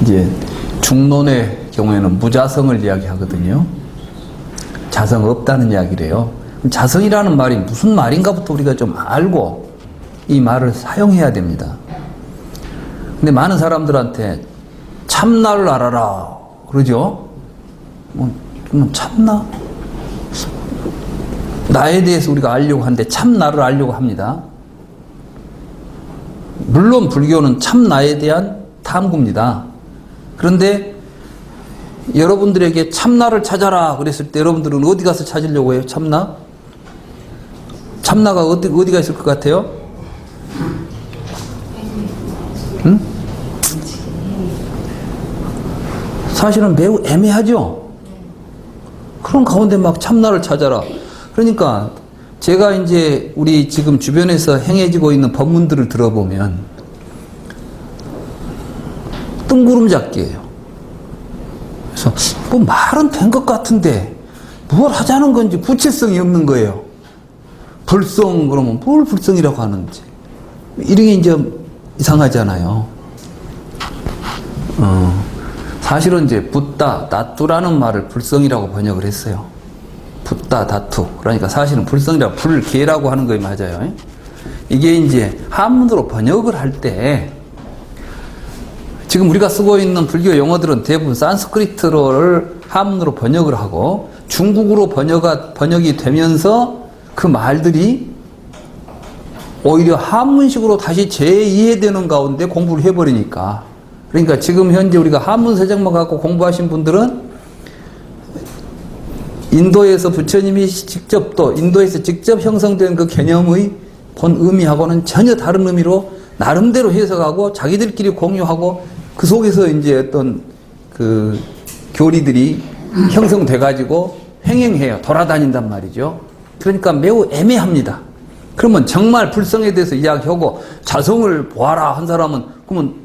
이제 중론의 경우에는 무자성을 이야기하거든요. 자성 없다는 이야기래요. 자성이라는 말이 무슨 말인가부터 우리가 좀 알고 이 말을 사용해야 됩니다. 근데 많은 사람들한테 참나를 알아라 그러죠. 참나? 나에 대해서 우리가 알려고 하는데 참나를 알려고 합니다. 물론 불교는 참나에 대한 탐구입니다. 그런데 여러분들에게 참나를 찾아라 그랬을 때 여러분들은 어디 가서 찾으려고 해요? 참나? 참나가 어디가 있을 것 같아요? 응? 사실은 매우 애매하죠? 그런 가운데 막 참나를 찾아라. 그러니까 제가 이제 우리 지금 주변에서 행해지고 있는 법문들을 들어보면 뜬구름 잡기예요. 그래서 뭐 말은 된 것 같은데 뭘 하자는 건지 구체성이 없는 거예요. 불성 그러면 뭘 불성이라고 하는지 이런 게 이제 이상하잖아요. 사실은 이제 붓다 다투라는 말을 불성이라고 번역을 했어요. 붓다 다투 그러니까 사실은 불성이라 불계라고 하는 거에 맞아요. 이게 이제 한문으로 번역을 할 때 지금 우리가 쓰고 있는 불교 용어들은 대부분 산스크리트어를 한문으로 번역을 하고 중국어로 번역이 되면서 그 말들이 오히려 한문식으로 다시 재이해되는 가운데 공부를 해버리니까 그러니까 지금 현재 우리가 한문 세정만 갖고 공부하신 분들은 인도에서 부처님이 직접 또 인도에서 직접 형성된 그 개념의 본 의미하고는 전혀 다른 의미로 나름대로 해석하고 자기들끼리 공유하고 그 속에서 이제 어떤 그 교리들이 형성돼 가지고 횡행해요. 돌아다닌단 말이죠. 그러니까 매우 애매합니다. 그러면 정말 불성에 대해서 이야기하고 자성을 보아라 한 사람은 그러면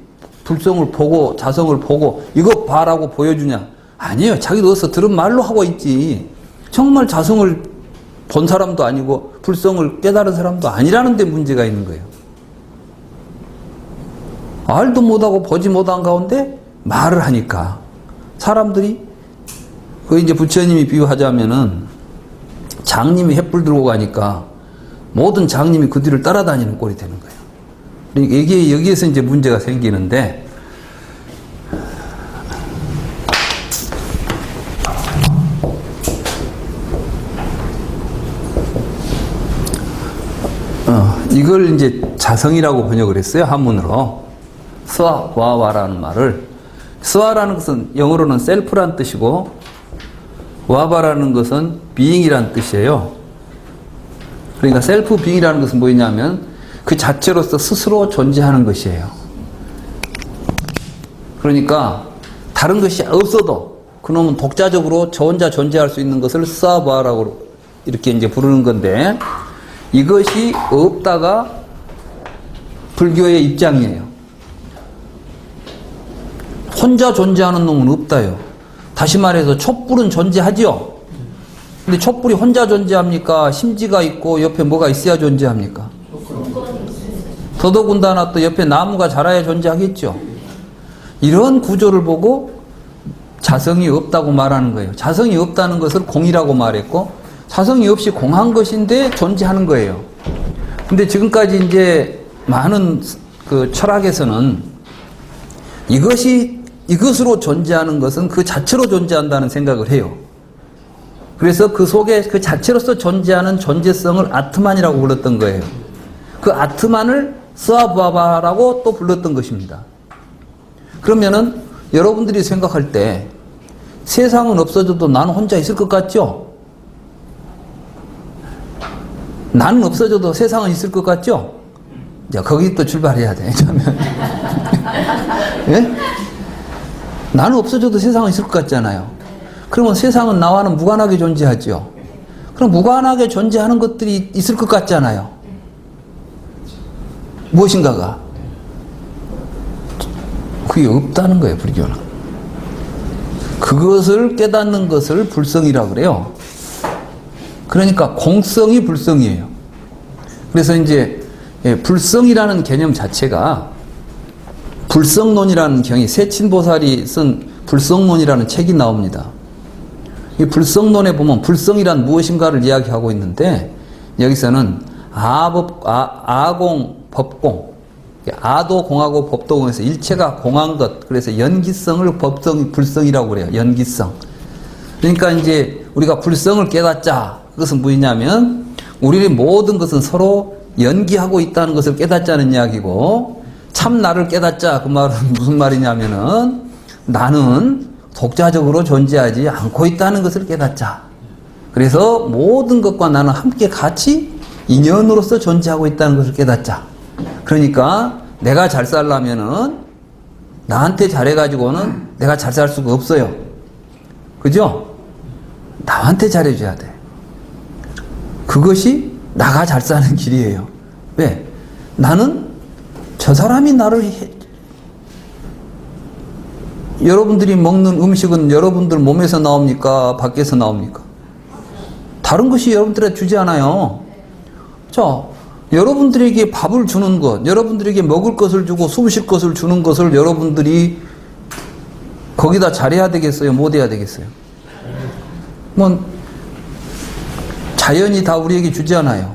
불성을 보고 자성을 보고 이거 봐라고 보여주냐? 아니에요. 자기도 어디서 들은 말로 하고 있지. 정말 자성을 본 사람도 아니고 불성을 깨달은 사람도 아니라는 데 문제가 있는 거예요. 알도 못하고 보지 못한 가운데 말을 하니까 사람들이 그 이제 부처님이 비유하자면은 장님이 횃불 들고 가니까 모든 장님이 그 뒤를 따라다니는 꼴이 되는 거예요. 그러니까 이게 여기에서 이제 문제가 생기는데 이걸 이제 자성이라고 번역을 했어요. 한문으로. 스와, 와와라는 말을. 스와라는 것은 영어로는 셀프란 뜻이고 와바라는 것은 being이란 뜻이에요. 그러니까 셀프 being이라는 것은 뭐냐면 그 자체로서 스스로 존재하는 것이에요. 그러니까 다른 것이 없어도 그놈은 독자적으로 저 혼자 존재할 수 있는 것을 스와바라고 이렇게 이제 부르는 건데 이것이 없다가 불교의 입장이에요. 혼자 존재하는 놈은 없다요. 다시 말해서 촛불은 존재하죠. 근데 촛불이 혼자 존재합니까? 심지가 있고 옆에 뭐가 있어야 존재합니까? 더더군다나 또 옆에 나무가 자라야 존재하겠죠. 이런 구조를 보고 자성이 없다고 말하는 거예요. 자성이 없다는 것을 공이라고 말했고 자성이 없이 공한 것인데 존재하는 거예요. 근데 지금까지 이제 많은 그 철학에서는 이것으로 존재하는 것은 그 자체로 존재한다는 생각을 해요. 그래서 그 속에 그 자체로서 존재하는 존재성을 아트만이라고 불렀던 거예요. 그 아트만을 스와바바라고 또 불렀던 것입니다. 그러면은 여러분들이 생각할 때 세상은 없어져도 나는 혼자 있을 것 같죠? 나는 없어져도 세상은 있을 것 같죠? 자, 거기 또 출발해야 돼. 예? 나는 없어져도 세상은 있을 것 같잖아요. 그러면 세상은 나와는 무관하게 존재하죠. 그럼 무관하게 존재하는 것들이 있을 것 같잖아요. 무엇인가가. 그게 없다는 거예요, 불교는. 그것을 깨닫는 것을 불성이라고 그래요. 그러니까 공성이 불성이에요. 그래서 이제 불성이라는 개념 자체가 불성론이라는 경이 세친보살이 쓴 불성론이라는 책이 나옵니다. 이 불성론에 보면 불성이란 무엇인가를 이야기하고 있는데 여기서는 아공 법공, 아도 공하고 법도 공에서 일체가 공한 것, 그래서 연기성을 불성이라고 그래요. 연기성. 그러니까 이제 우리가 불성을 깨닫자. 그것은 뭐냐면 우리의 모든 것은 서로 연기하고 있다는 것을 깨닫자는 이야기고, 참 나를 깨닫자. 그 말은 무슨 말이냐면은 나는 독자적으로 존재하지 않고 있다는 것을 깨닫자. 그래서 모든 것과 나는 함께 같이 인연으로서 존재하고 있다는 것을 깨닫자. 그러니까 내가 잘 살려면은 나한테 잘해가지고는 내가 잘 살 수가 없어요. 그죠? 남한테 잘해줘야 돼. 그것이 나가 잘 사는 길이에요. 왜? 나는 저 사람이 나를 여러분들이 먹는 음식은 여러분들 몸에서 나옵니까? 밖에서 나옵니까? 다른 것이 여러분들한테 주지 않아요. 자, 여러분들에게 밥을 주는 것, 여러분들에게 먹을 것을 주고 숨 쉴 것을 주는 것을 여러분들이 거기다 잘해야 되겠어요? 못 해야 되겠어요? 뭐 자연이 다 우리에게 주지 않아요.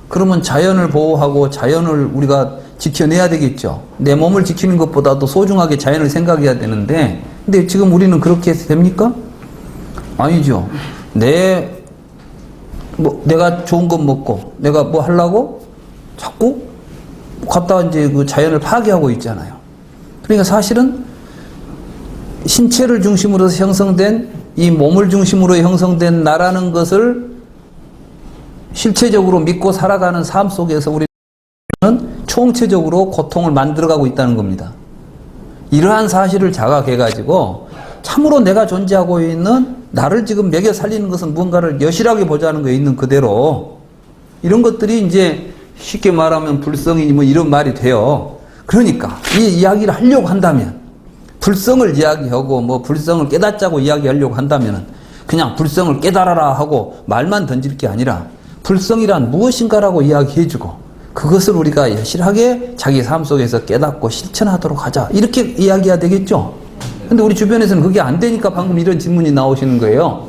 그러면 자연을 보호하고 자연을 우리가 지켜내야 되겠죠. 내 몸을 지키는 것보다도 소중하게 자연을 생각해야 되는데, 근데 지금 우리는 그렇게 해서 됩니까? 아니죠. 내가 좋은 것 먹고 내가 뭐 하려고 자꾸 갖다 이제 그 자연을 파괴하고 있잖아요. 그러니까 사실은 신체를 중심으로 형성된, 이 몸을 중심으로 형성된 나라는 것을 실체적으로 믿고 살아가는 삶 속에서 우리는 총체적으로 고통을 만들어가고 있다는 겁니다. 이러한 사실을 자각해가지고 참으로 내가 존재하고 있는 나를 지금 먹여 살리는 것은 무언가를 여실하게 보자는 거에 있는 그대로, 이런 것들이 이제 쉽게 말하면 불성이니 뭐 이런 말이 돼요. 그러니까 이 이야기를 하려고 한다면, 불성을 이야기하고 뭐 불성을 깨닫자고 이야기하려고 한다면 그냥 불성을 깨달아라 하고 말만 던질 게 아니라 불성이란 무엇인가라고 이야기해주고 그것을 우리가 여실하게 자기 삶 속에서 깨닫고 실천하도록 하자, 이렇게 이야기해야 되겠죠. 근데 우리 주변에서는 그게 안 되니까 방금 이런 질문이 나오시는 거예요.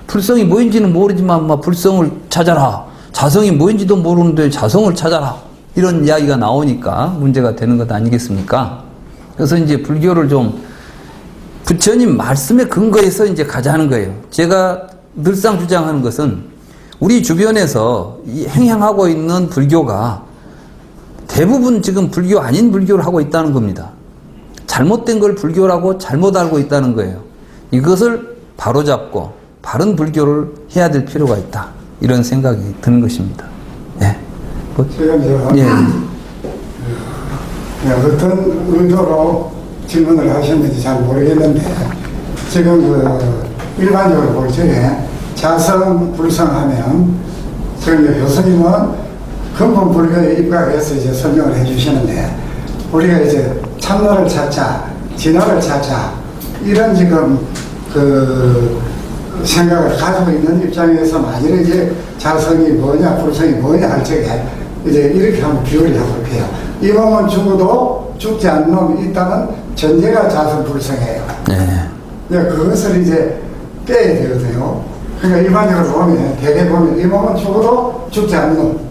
불성이 뭐인지는 모르지만 막 불성을 찾아라, 자성이 뭐인지도 모르는데 자성을 찾아라, 이런 이야기가 나오니까 문제가 되는 것 아니겠습니까? 그래서 이제 불교를 좀 부처님 말씀에 근거해서 이제 가자는 거예요. 제가 늘상 주장하는 것은 우리 주변에서 행행하고 있는 불교가 대부분 지금 불교 아닌 불교를 하고 있다는 겁니다. 잘못된 걸 불교라고 잘못 알고 있다는 거예요. 이것을 바로잡고 바른 불교를 해야 될 필요가 있다, 이런 생각이 드는 것입니다. 네. 어떤 의도로 질문을 하셨는지 잘 모르겠는데, 지금 일반적으로 볼 적에 자성, 불성하면 지금 교수님은 근본 불교에 입각해서 이제 설명을 해주시는데, 우리가 이제 참나를 찾자, 진화를 찾자, 이런 지금 그 생각을 가지고 있는 입장에서 만일에 이제 자성이 뭐냐, 불성이 뭐냐 할 적에 이제 이렇게 한번 비교를 해볼게요. 이 몸은 죽어도 죽지 않는 놈이 있다는 전제가 자성불성이에요. 네. 그것을 이제 빼야 되거든요. 그러니까 일반적으로 보면, 대개 보면 이 몸은 죽어도 죽지 않는 놈.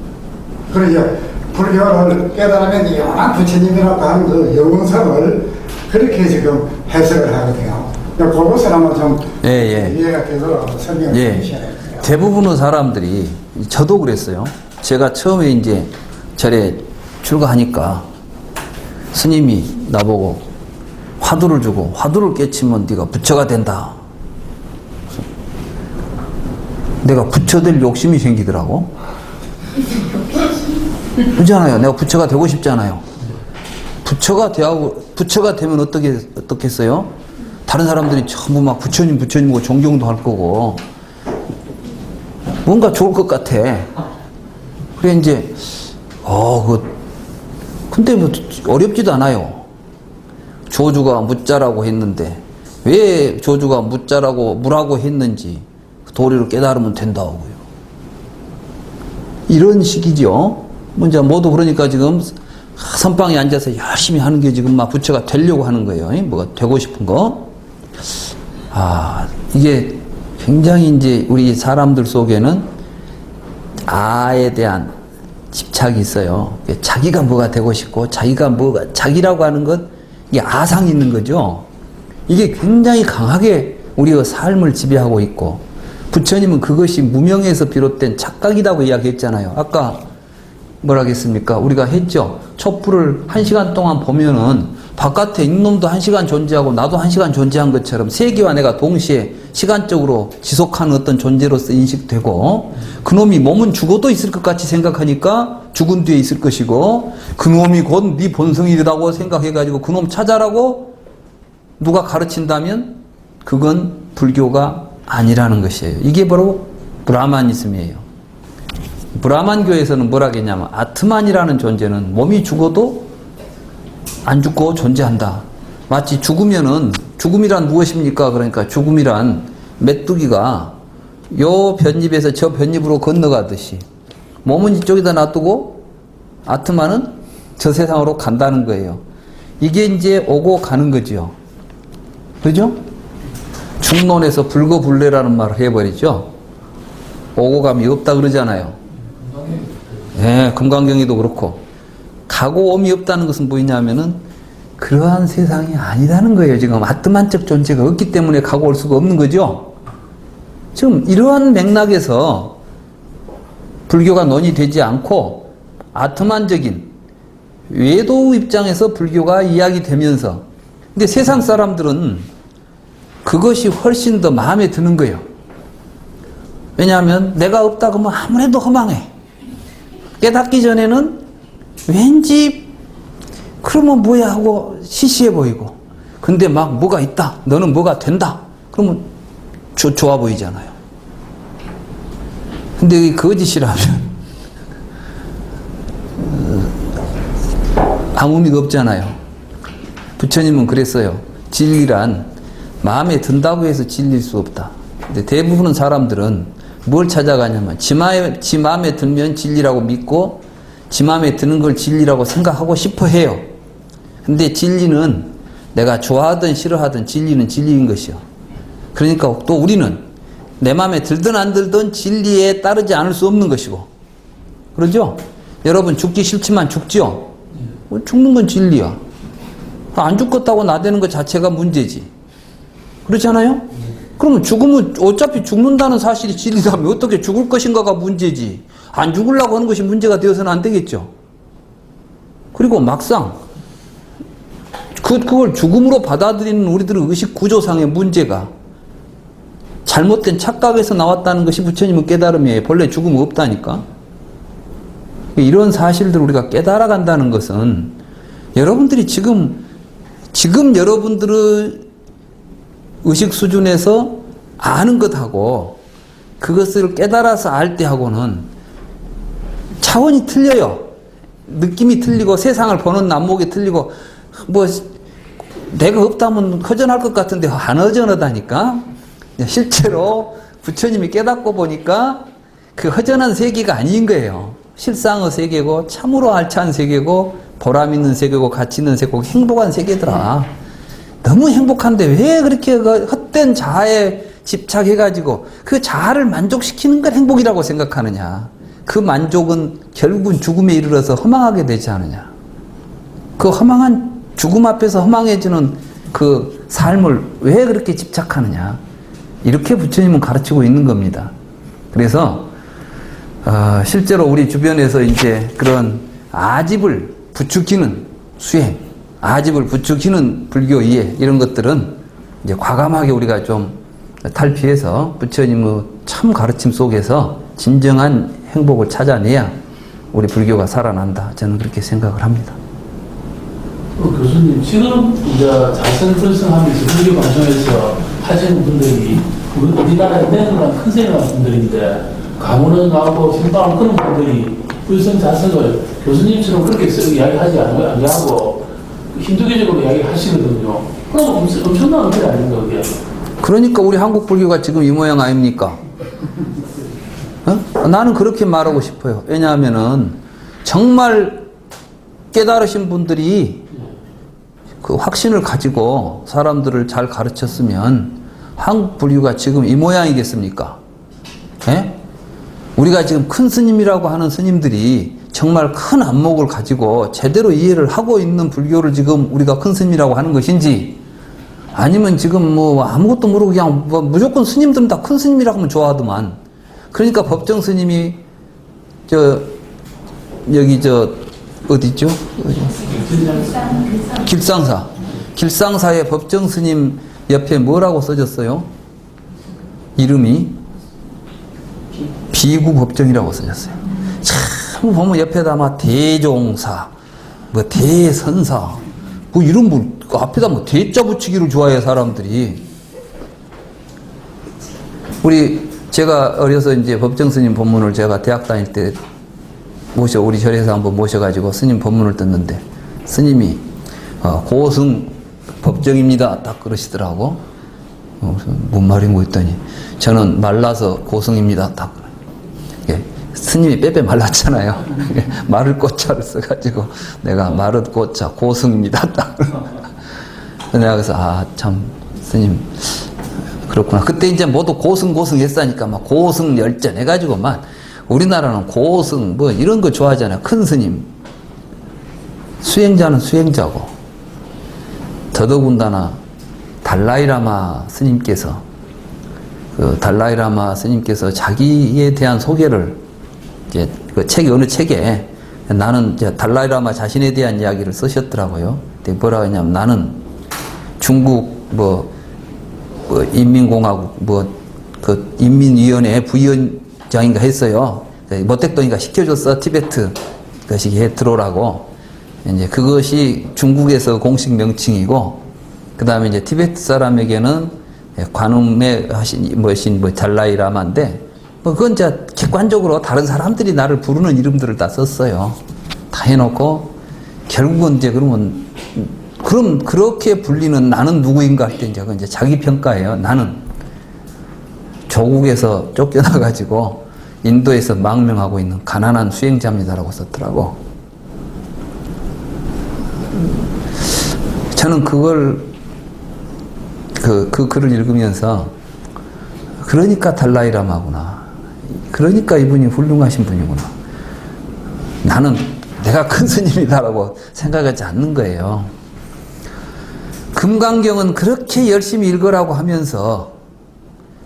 그리고 이제 불교를 깨달으면 영원한 부처님이라고 하는 그 영원성을 그렇게 지금 해석을 하거든요. 그것을 한번 좀 이해가 되도록 설명을 해주셔야 돼요. 대부분의 사람들이, 저도 그랬어요. 제가 처음에 이제 절에 출가하니까 스님이 나보고 화두를 주고, 화두를 깨치면 네가 부처가 된다. 내가 부처 될 욕심이 생기더라고. 그렇잖아요. 내가 부처가 되고 싶잖아요. 부처가 되면 어떻겠어요? 다른 사람들이 전부 막 부처님고 존경도 할 거고 뭔가 좋을 것 같아. 그래 이제 근데 뭐 어렵지도 않아요. 조주가 무자라고 했는데 왜 조주가 무라고 했는지 도리를 깨달으면 된다고요. 이런 식이죠. 먼저 모두 그러니까 지금 선방에 앉아서 열심히 하는 게 지금 막 부처가 되려고 하는 거예요. 뭐가 되고 싶은 거. 이게 굉장히 이제 우리 사람들 속에는 아에 대한 집착이 있어요. 자기가 뭐가 되고 싶고, 자기라고 하는 것, 이게 아상이 있는 거죠. 이게 굉장히 강하게 우리의 삶을 지배하고 있고, 부처님은 그것이 무명에서 비롯된 착각이라고 이야기했잖아요. 아까 뭐라겠습니까? 우리가 했죠. 촛불을 1시간 동안 보면은 바깥에 있는 놈도 1시간 존재하고 나도 1시간 존재한 것처럼 세계와 내가 동시에 시간적으로 지속하는 어떤 존재로서 인식되고, 그놈이 몸은 죽어도 있을 것 같이 생각하니까 죽은 뒤에 있을 것이고, 그놈이 곧 네 본성이라고 생각해가지고 그놈 찾아라고 누가 가르친다면 그건 불교가 아니라는 것이에요. 이게 바로 브라마니즘이에요. 브라만교에서는 뭐라 했냐면 아트만이라는 존재는 몸이 죽어도 안 죽고 존재한다. 마치 죽음이란 무엇입니까? 그러니까 죽음이란 메뚜기가 요 볏잎에서 저 볏잎으로 건너가듯이 몸은 이쪽에다 놔두고 아트만은 저 세상으로 간다는 거예요. 이게 이제 오고 가는 거죠. 그죠? 중론에서 불거불례라는 말을 해버리죠. 오고 감이 없다 그러잖아요. 네, 금강경에도 그렇고. 가고 옴이 없다는 것은 뭐냐면은 그러한 세상이 아니라는 거예요. 지금 아트만적 존재가 없기 때문에 가고 올 수가 없는 거죠. 지금 이러한 맥락에서 불교가 논의되지 않고 아트만적인 외도 입장에서 불교가 이야기되면서, 근데 세상 사람들은 그것이 훨씬 더 마음에 드는 거예요. 왜냐하면 내가 없다 그러면 아무래도 허망해. 깨닫기 전에는 왠지 그러면 뭐야 하고 시시해 보이고, 근데 막 뭐가 있다, 너는 뭐가 된다 그러면 좋아 보이잖아요. 근데 이게 거짓이라면 아무 의미가 없잖아요. 부처님은 그랬어요. 진리란 마음에 든다고 해서 진리일 수 없다. 근데 대부분의 사람들은 뭘 찾아가냐면 지 마음에 들면 진리라고 믿고 지 마음에 드는 걸 진리라고 생각하고 싶어 해요. 근데 진리는 내가 좋아하든 싫어하든 진리는 진리인 것이요. 그러니까 또 우리는 내 마음에 들든 안 들든 진리에 따르지 않을 수 없는 것이고, 그러죠? 여러분 죽기 싫지만 죽죠? 죽는 건 진리야. 안 죽겠다고 나대는 것 자체가 문제지. 그렇지 않아요? 그러면 죽으면 어차피 죽는다는 사실이 진리라면 어떻게 죽을 것인가가 문제지, 안 죽으려고 하는 것이 문제가 되어서는 안 되겠죠. 그리고 막상 그걸 죽음으로 받아들이는 우리들의 의식 구조상의 문제가 잘못된 착각에서 나왔다는 것이 부처님의 깨달음이에요. 본래 죽음은 없다니까. 이런 사실들을 우리가 깨달아 간다는 것은 여러분들이 지금 여러분들의 의식 수준에서 아는 것하고 그것을 깨달아서 알 때하고는 차원이 틀려요. 느낌이 틀리고 세상을 보는 안목이 틀리고, 뭐 내가 없다면 허전할 것 같은데 안 허전하다니까. 실제로 부처님이 깨닫고 보니까 그 허전한 세계가 아닌 거예요. 실상의 세계고 참으로 알찬 세계고 보람 있는 세계고 가치 있는 세계고 행복한 세계더라. 너무 행복한데 왜 그렇게 그 헛된 자아에 집착해가지고 그 자아를 만족시키는 걸 행복이라고 생각하느냐. 그 만족은 결국은 죽음에 이르러서 허망하게 되지 않느냐. 그 허망한 죽음 앞에서 허망해지는 그 삶을 왜 그렇게 집착하느냐. 이렇게 부처님은 가르치고 있는 겁니다. 그래서 실제로 우리 주변에서 이제 그런 아집을 부추기는 수행, 아집을 부추기는 불교 이해, 이런 것들은 이제 과감하게 우리가 좀 탈피해서 부처님의 참 가르침 속에서 진정한 행복을 찾아내야 우리 불교가 살아난다. 저는 그렇게 생각을 합니다. 교수님, 지금 이제 자선불성하면서 불교 방송에서 하시는 분들이 우리나라에 내놓은 큰 세력한 분들인데, 가문을 나오고 신방을 그런 분들이 불성 자성을 교수님처럼 그렇게 이야기하지 않고 힌두교적으로 이야기하시거든요. 그럼 엄청난 의미 아닙니까, 그게? 그러니까 우리 한국 불교가 지금 이 모양 아닙니까? 나는 그렇게 말하고 싶어요. 왜냐하면은 정말 깨달으신 분들이 그 확신을 가지고 사람들을 잘 가르쳤으면 한국 불교가 지금 이 모양이겠습니까? 예? 우리가 지금 큰 스님이라고 하는 스님들이 정말 큰 안목을 가지고 제대로 이해를 하고 있는 불교를 지금 우리가 큰 스님이라고 하는 것인지, 아니면 지금 뭐 아무것도 모르고 그냥 뭐 무조건 스님들은 다 큰 스님이라고 하면 좋아하더만. 그러니까 법정 스님이 여기 어디죠? 길상사의 법정 스님 옆에 뭐라고 써졌어요? 이름이 비구 법정이라고 써졌어요. 참 보면 옆에다 막 대종사, 뭐 대선사, 뭐 이런 뭐 앞에다 뭐 대자 붙이기를 좋아해 사람들이. 제가 어려서 이제 법정 스님 법문을 제가 대학 다닐 때 우리 절에서 한번 모셔가지고 스님 법문을 듣는데, 스님이 고승 법정입니다 딱 그러시더라고. 뭔 말인고 했더니 저는 말라서 고승입니다 딱. 스님이 빼빼 말랐잖아요. 마를 꽃자를 써가지고 내가 마를 꽃자 고승입니다 딱. 내가 그래서 참 스님 그렇구나. 그때 이제 모두 고승 했으니까 막 고승 열전 해가지고 막 우리나라는 고승 뭐 이런 거 좋아하잖아요. 큰 스님. 수행자는 수행자고, 더더군다나 달라이라마 스님께서 자기에 대한 소개를 이제 그 책이 어느 책에 나는 이제 달라이라마 자신에 대한 이야기를 쓰셨더라고요. 근데 뭐라고 했냐면 나는 중국 인민공화국 그 인민위원회 부위원장인가 했어요. 모택동이가 시켜줬어. 티베트 그것이 들어오라고. 이제 그것이 중국에서 공식 명칭이고, 그 다음에 이제 티베트 사람에게는 관음에 하신 달라이라마인데, 그건 이제 객관적으로 다른 사람들이 나를 부르는 이름들을 다 썼어요. 다 해놓고 결국은 이제 그럼 그렇게 불리는 나는 누구인가 할 때 이제 그건 이제 자기 평가예요. 나는 조국에서 쫓겨나가지고 인도에서 망명하고 있는 가난한 수행자입니다라고 썼더라고. 저는 그걸 그 글을 읽으면서 그러니까 달라이라마구나. 그러니까 이분이 훌륭하신 분이구나. 나는 내가 큰 스님이다라고 생각하지 않는 거예요. 금강경은 그렇게 열심히 읽으라고 하면서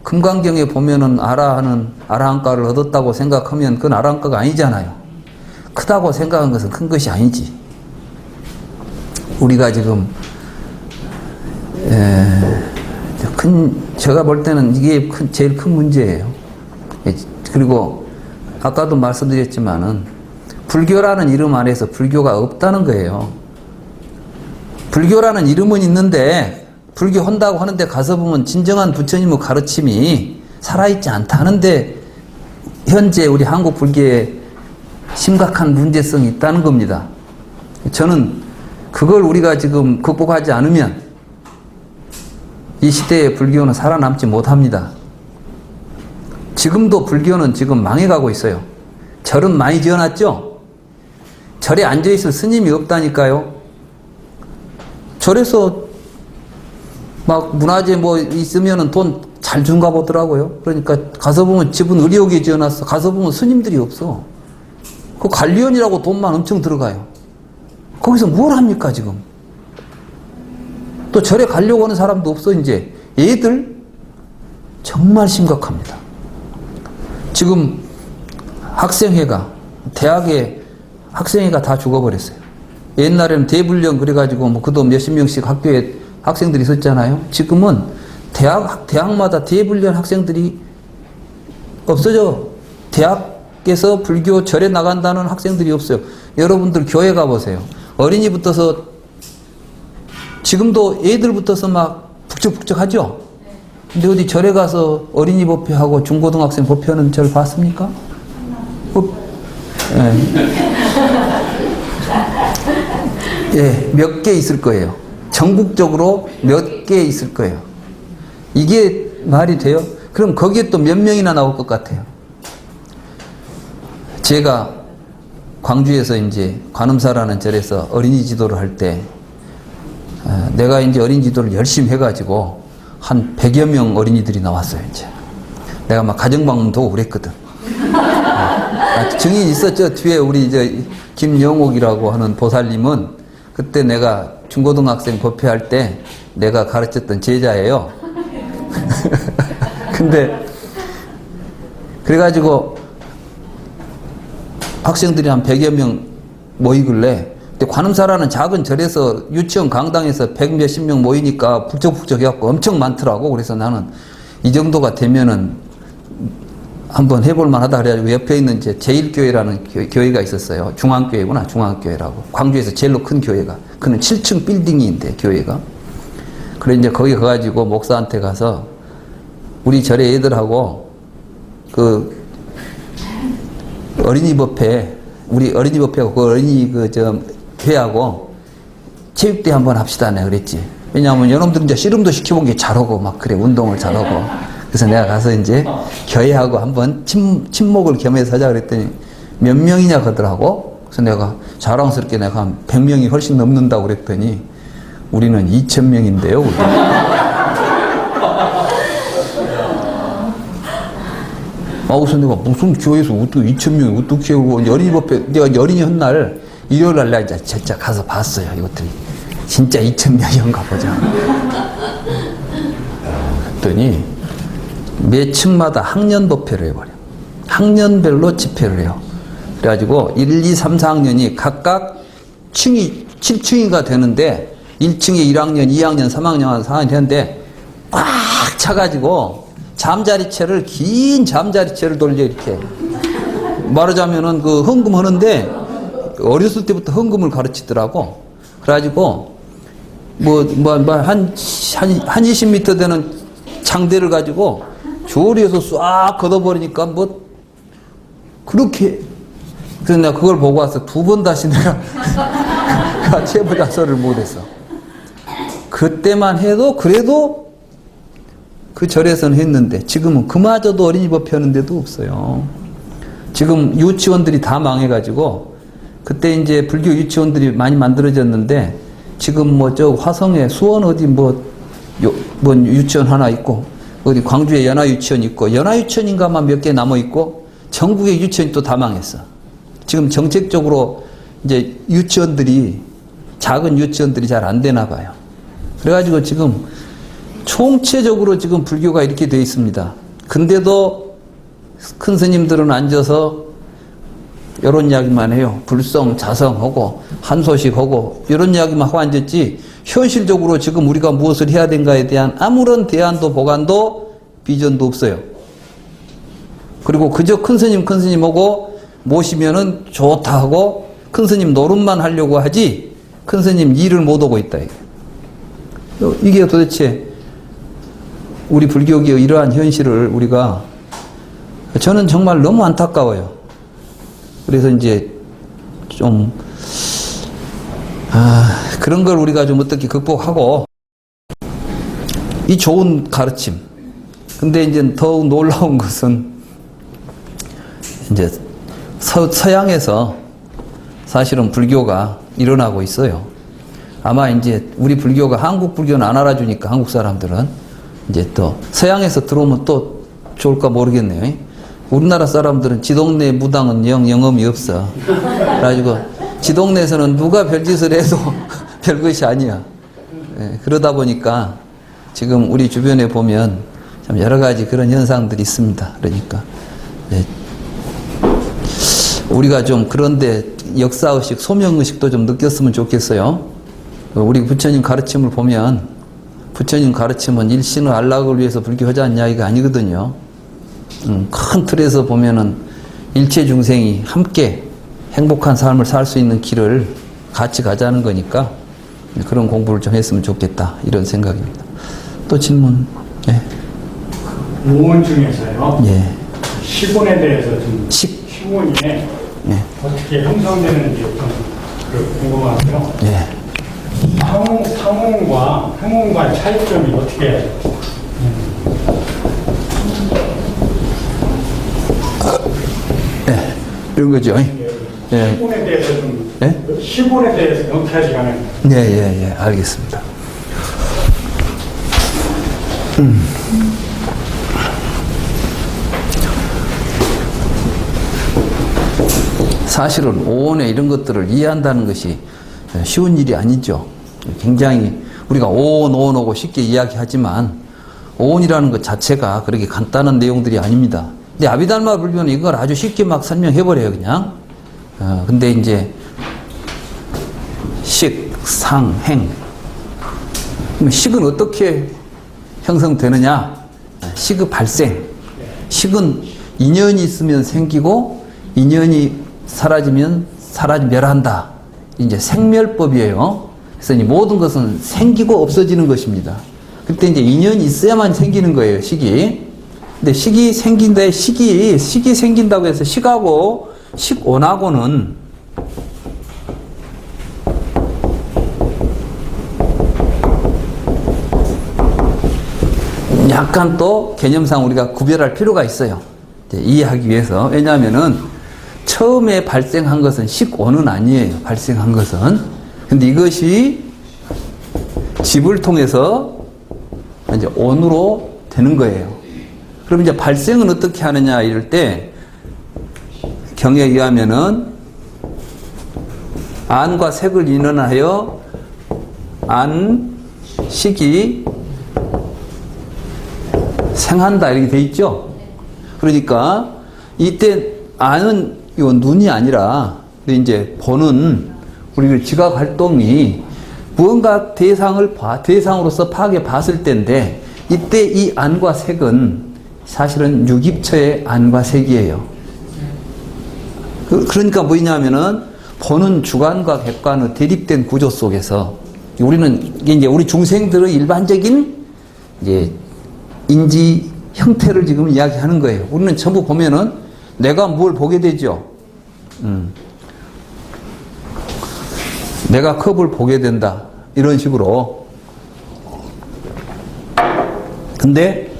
금강경에 보면은 아라한가를 얻었다고 생각하면 그건 아라한가가 아니잖아요. 크다고 생각한 것은 큰 것이 아니지. 우리가 지금 제가 볼 때는 이게 제일 큰 문제예요. 그리고 아까도 말씀드렸지만은 불교라는 이름 안에서 불교가 없다는 거예요. 불교라는 이름은 있는데 불교 한다고 하는데 가서 보면 진정한 부처님의 가르침이 살아있지 않다는데 현재 우리 한국 불교에 심각한 문제성이 있다는 겁니다. 저는 그걸 우리가 지금 극복하지 않으면 이 시대의 불교는 살아남지 못합니다. 지금도 불교는 지금 망해가고 있어요. 절은 많이 지어놨죠? 절에 앉아있을 스님이 없다니까요. 절에서 막 문화재 뭐 있으면은 돈 잘 준가 보더라고요. 그러니까 가서 보면 집은 의료계 지어놨어. 가서 보면 스님들이 없어. 그 관리원이라고 돈만 엄청 들어가요. 거기서 뭘 합니까 지금? 또 절에 가려고 하는 사람도 없어. 이제 얘들 정말 심각합니다. 지금 학생회가 대학에 학생회가 다 죽어버렸어요. 옛날에는 대불령 그래가지고 뭐 그도 몇십 명씩 학교에 학생들이 있었잖아요. 지금은 대학마다 대불련 학생들이 없어져. 대학에서 불교 절에 나간다는 학생들이 없어요. 여러분들 교회 가보세요. 어린이부터서 지금도 애들부터서 막 북적북적 하죠? 근데 어디 절에 가서 어린이 법회하고 중고등학생 법회하는 절 봤습니까? 예, 몇 개 있을 거예요. 전국적으로 몇 개 있을 거예요. 이게 말이 돼요? 그럼 거기에 또 몇 명이나 나올 것 같아요? 제가 광주에서 이제 관음사라는 절에서 어린이 지도를 할 때, 내가 이제 어린이 지도를 열심히 해가지고 한 100여 명 어린이들이 나왔어요, 이제. 내가 막 가정방문도 오고 그랬거든. 증인 있었죠. 뒤에 우리 이제 김영옥이라고 하는 보살님은 그때 내가 중고등학생 법회할 때 내가 가르쳤던 제자예요. 근데 그래가지고 학생들이 한 100여 명 모이길래, 근데 관음사라는 작은 절에서 유치원 강당에서 100 몇십 명 모이니까 북적북적 해갖고 엄청 많더라고. 그래서 나는 이 정도가 되면은 한번 해볼만 하다 그래가지고 옆에 있는 이제 제1교회라는 교회가 있었어요. 중앙교회구나, 중앙교회라고. 광주에서 제일로 큰 교회가. 그는 7층 빌딩인데, 교회가. 그래, 이제 거기 가가지고 목사한테 가서 우리 절에 애들하고 그 어린이 법회, 우리 어린이 법회하고 그 어린이 회하고 체육대회 한번 합시다. 내가 그랬지. 왜냐하면 여러분들 이제 씨름도 시켜본 게 잘하고 막 그래, 운동을 잘하고. 그래서 내가 가서 이제 교회하고 한번 친목을 겸해서 하자 그랬더니 몇 명이냐 그러더라고. 그래서 내가 자랑스럽게 내가 한 100명이 훨씬 넘는다고 그랬더니 우리는 2000명인데요. 그래서 내가 무슨 교회에서 어떻게 2000명이 어떻게 하고, 어린이 법회, 내가 어린이 헛날 일요일 날 내가 진짜 가서 봤어요. 이것들이. 진짜 2000명이었나 보자. 그랬더니 매 층마다 학년 법회를 해버려. 학년별로 집회를 해요. 그래가지고 1, 2, 3, 4학년이 각각 층이 7층이가 되는데 1층에 1학년, 2학년, 3학년, 4학년 되는데 꽉 차가지고 잠자리채를, 긴 잠자리채를 돌려 이렇게. 말하자면은 그 헌금 하는데 어렸을 때부터 헌금을 가르치더라고. 그래가지고 한 20m 되는 장대를 가지고 조리에서 싹 걷어버리니까 뭐 그렇게. 그래서 내가 그걸 보고 와서 2번 다시 내가 같이 해보자 소리를 못했어. 그때만 해도 그래도 그 절에서는 했는데 지금은 그마저도 어린이 법회 하는 데도 없어요. 지금 유치원들이 다 망해가지고, 그때 이제 불교 유치원들이 많이 만들어졌는데 지금 뭐 저 화성에 수원 어디 뭐 유치원 하나 있고, 어디 광주에 연화유치원 있고, 연화유치원인가만 몇 개 남아있고, 전국의 유치원이 또 다 망했어. 지금 정책적으로 이제 유치원들이, 작은 유치원들이 잘 안 되나 봐요. 그래가지고 지금 총체적으로 지금 불교가 이렇게 되어 있습니다. 근데도 큰 스님들은 앉아서 이런 이야기만 해요. 불성, 자성하고 한소식하고 이런 이야기만 하고 앉았지, 현실적으로 지금 우리가 무엇을 해야 되는가에 대한 아무런 대안도 보관도 비전도 없어요. 그리고 그저 큰 스님 오고 모시면은 좋다 하고 큰 스님 노릇만 하려고 하지 큰 스님 일을 못 오고 있다. 이게 도대체 우리 불교계의 이러한 현실을 우리가, 저는 정말 너무 안타까워요. 그래서 이제 좀 그런 걸 우리가 좀 어떻게 극복하고, 이 좋은 가르침. 근데 이제 더욱 놀라운 것은 이제 서양에서 사실은 불교가 일어나고 있어요. 아마 이제 우리 불교가 한국 불교는 안 알아주니까 한국 사람들은 이제 또 서양에서 들어오면 또 좋을까 모르겠네요. 우리나라 사람들은 지 동네 무당은 영험이 없어. 그래가지고 지 동네에서는 누가 별짓을 해도 별것이 아니야. 그러다 보니까 지금 우리 주변에 보면 참 여러 가지 그런 현상들이 있습니다. 그러니까 우리가 좀 그런데 역사의식, 소명의식도 좀 느꼈으면 좋겠어요. 우리 부처님 가르침을 보면, 부처님 가르침은 일신의 안락을 위해서 불교하자는 이야기가 아니거든요. 큰 틀에서 보면은 일체 중생이 함께 행복한 삶을 살 수 있는 길을 같이 가자는 거니까 그런 공부를 좀 했으면 좋겠다, 이런 생각입니다. 또 질문. 예. 무원 중에서요. 예. 시군에 대해서 좀 시군이 예. 어떻게 형성되는지 좀 궁금하고요. 예. 상홍과 행운과 차이점이 어떻게? 이런 거죠. 예. 시군에 대해서 좀 예? 시군에 대해서 명쾌하지 않아요. 예, 알겠습니다. 사실은 오온의 이런 것들을 이해한다는 것이 쉬운 일이 아니죠. 굉장히 우리가 오온하고 쉽게 이야기하지만 오온이라는 것 자체가 그렇게 간단한 내용들이 아닙니다. 근데 아비달마 불교는 이걸 아주 쉽게 막 설명해버려요, 그냥. 근데 이제 식, 상, 행. 그럼 식은 어떻게 형성되느냐? 식의 발생. 식은 인연이 있으면 생기고 인연이 사라지면 멸한다. 이제 생멸법이에요. 그래서 이 모든 것은 생기고 없어지는 것입니다. 그때 이제 인연이 있어야만 생기는 거예요, 식이. 근데 식이 생긴데 식이 생긴다고 해서 식하고 식온하고는 약간 또 개념상 우리가 구별할 필요가 있어요. 이해하기 위해서. 왜냐하면은 처음에 발생한 것은 식온은 아니에요. 발생한 것은. 근데 이것이 집을 통해서 이제 온으로 되는 거예요. 그럼 이제 발생은 어떻게 하느냐 이럴 때 경에 의하면은 안과 색을 인원하여 안, 식이 생한다 이렇게 돼 있죠. 그러니까 이때 안은 요 눈이 아니라 이제 보는 우리 지각 활동이 무언가 대상으로서 파악해 봤을 때인데 이때 이 안과 색은 사실은 육입처의 안과 색이에요. 그러니까 뭐냐면은 보는 주관과 객관의 대립된 구조 속에서 우리는 이제 우리 중생들의 일반적인 이제 인지 형태를 지금 이야기하는 거예요. 우리는 전부 보면은 내가 뭘 보게 되죠. 내가 컵을 보게 된다. 이런 식으로. 근데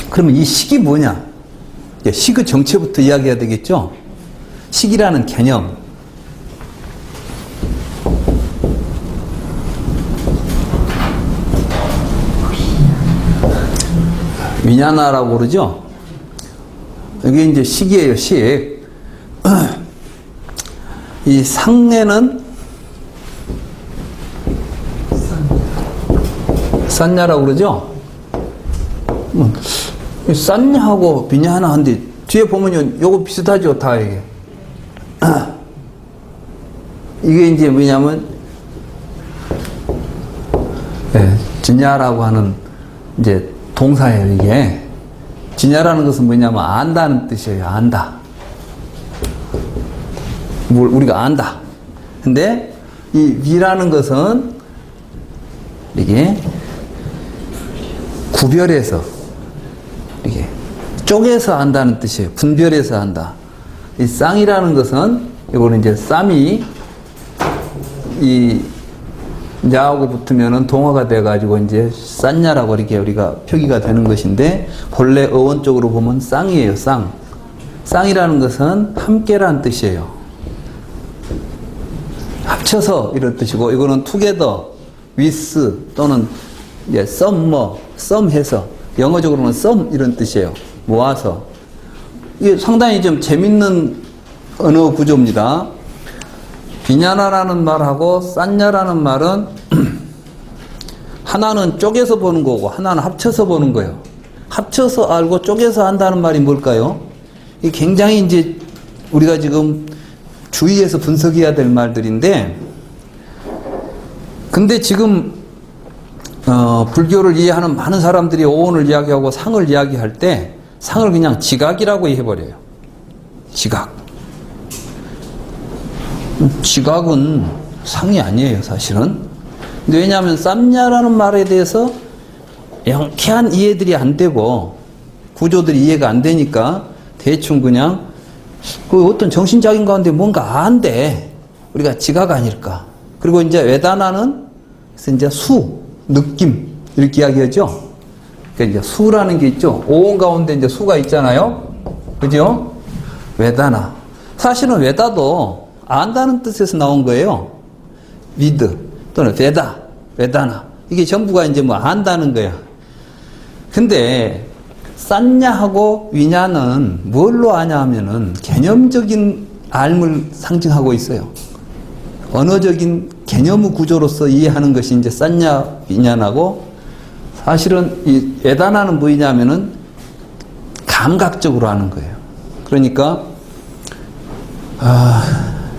그러면 이 식이 뭐냐? 식의 정체부터 이야기해야 되겠죠? 식이라는 개념. 위냐나라고 그러죠? 이게 이제 식이에요, 식. 이 상내는 싼냐라고 그러죠? 싼냐하고 비냐나 한데 뒤에 보면요, 요거 비슷하죠, 다 이게. 이게 이제 뭐냐면, 지냐라고 하는 이제 동사예요, 이게. 지냐라는 것은 뭐냐면 안다는 뜻이에요. 안다. 뭘 우리가 안다. 근데 이 위라는 것은 이게 구별해서 이게 쪼개서 안다는 뜻이에요. 분별해서 안다. 이 쌍이라는 것은 이거는 이제 쌈이 이 야하고 붙으면은 동화가 돼가지고 이제 싼냐라고 이렇게 우리가 표기가 되는 것인데 본래 어원적으로 보면 쌍이에요, 쌍. 쌍이라는 것은 함께라는 뜻이에요. 합쳐서 이런 뜻이고 이거는 together, with 또는 이제 some 해서 영어적으로는 some 이런 뜻이에요. 모아서. 이게 상당히 좀 재밌는 언어 구조입니다. 비냐나라는 말하고 싼냐라는 말은 하나는 쪼개서 보는 거고 하나는 합쳐서 보는 거예요. 합쳐서 알고 쪼개서 한다는 말이 뭘까요? 이게 굉장히 이제 우리가 지금 주의해서 분석해야 될 말들인데, 근데 지금 불교를 이해하는 많은 사람들이 오온을 이야기하고 상을 이야기할 때 상을 그냥 지각이라고 해버려요. 지각. 지각은 상이 아니에요, 사실은. 근데 왜냐하면 쌈냐라는 말에 대해서 명쾌한 이해들이 안 되고 구조들이 이해가 안 되니까 대충 그냥 그 어떤 정신적인 가운데 뭔가 안돼. 우리가 지각 아닐까. 그리고 이제 외다나는 그래서 이제 수, 느낌 이렇게 이야기하죠. 그러니까 이제 수라는 게 있죠. 오온 가운데 이제 수가 있잖아요. 그죠? 외다나. 사실은 외다도 안다는 뜻에서 나온 거예요. 위드 또는 베다나 이게 전부가 이제 뭐 안다는 거야. 근데 싼냐하고 위냐는 뭘로 아냐 하면은 개념적인 알을 상징하고 있어요. 언어적인 개념의 구조로서 이해하는 것이 이제 싼냐 위냐나고, 사실은 이 에다나는 뭐냐면은 감각적으로 하는 거예요. 그러니까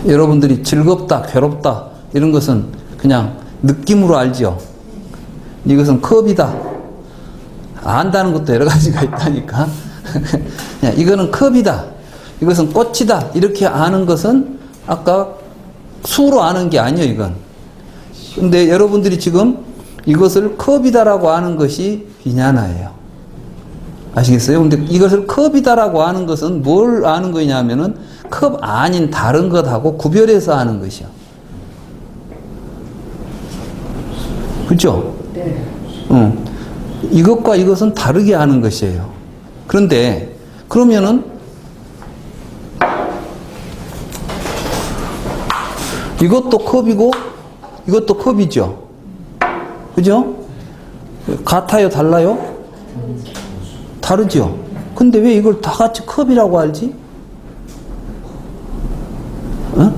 여러분들이 즐겁다, 괴롭다 이런 것은 그냥 느낌으로 알죠. 이것은 컵이다. 안다는 것도 여러 가지가 있다니까. 이거는 컵이다. 이것은 꽃이다. 이렇게 아는 것은 아까 수로 아는 게 아니에요, 이건. 근데 여러분들이 지금 이것을 컵이다라고 아는 것이 비냐나예요. 아시겠어요? 근데 이것을 컵이다라고 아는 것은 뭘 아는 거냐면은 컵 아닌 다른 것하고 구별해서 아는 것이요. 그렇죠? 네. 이것과 이것은 다르게 아는 것이에요. 그런데 그러면은 이것도 컵이고 이것도 컵이죠. 그죠? 같아요? 달라요? 다르죠? 근데 왜 이걸 다 같이 컵이라고 알지? 어?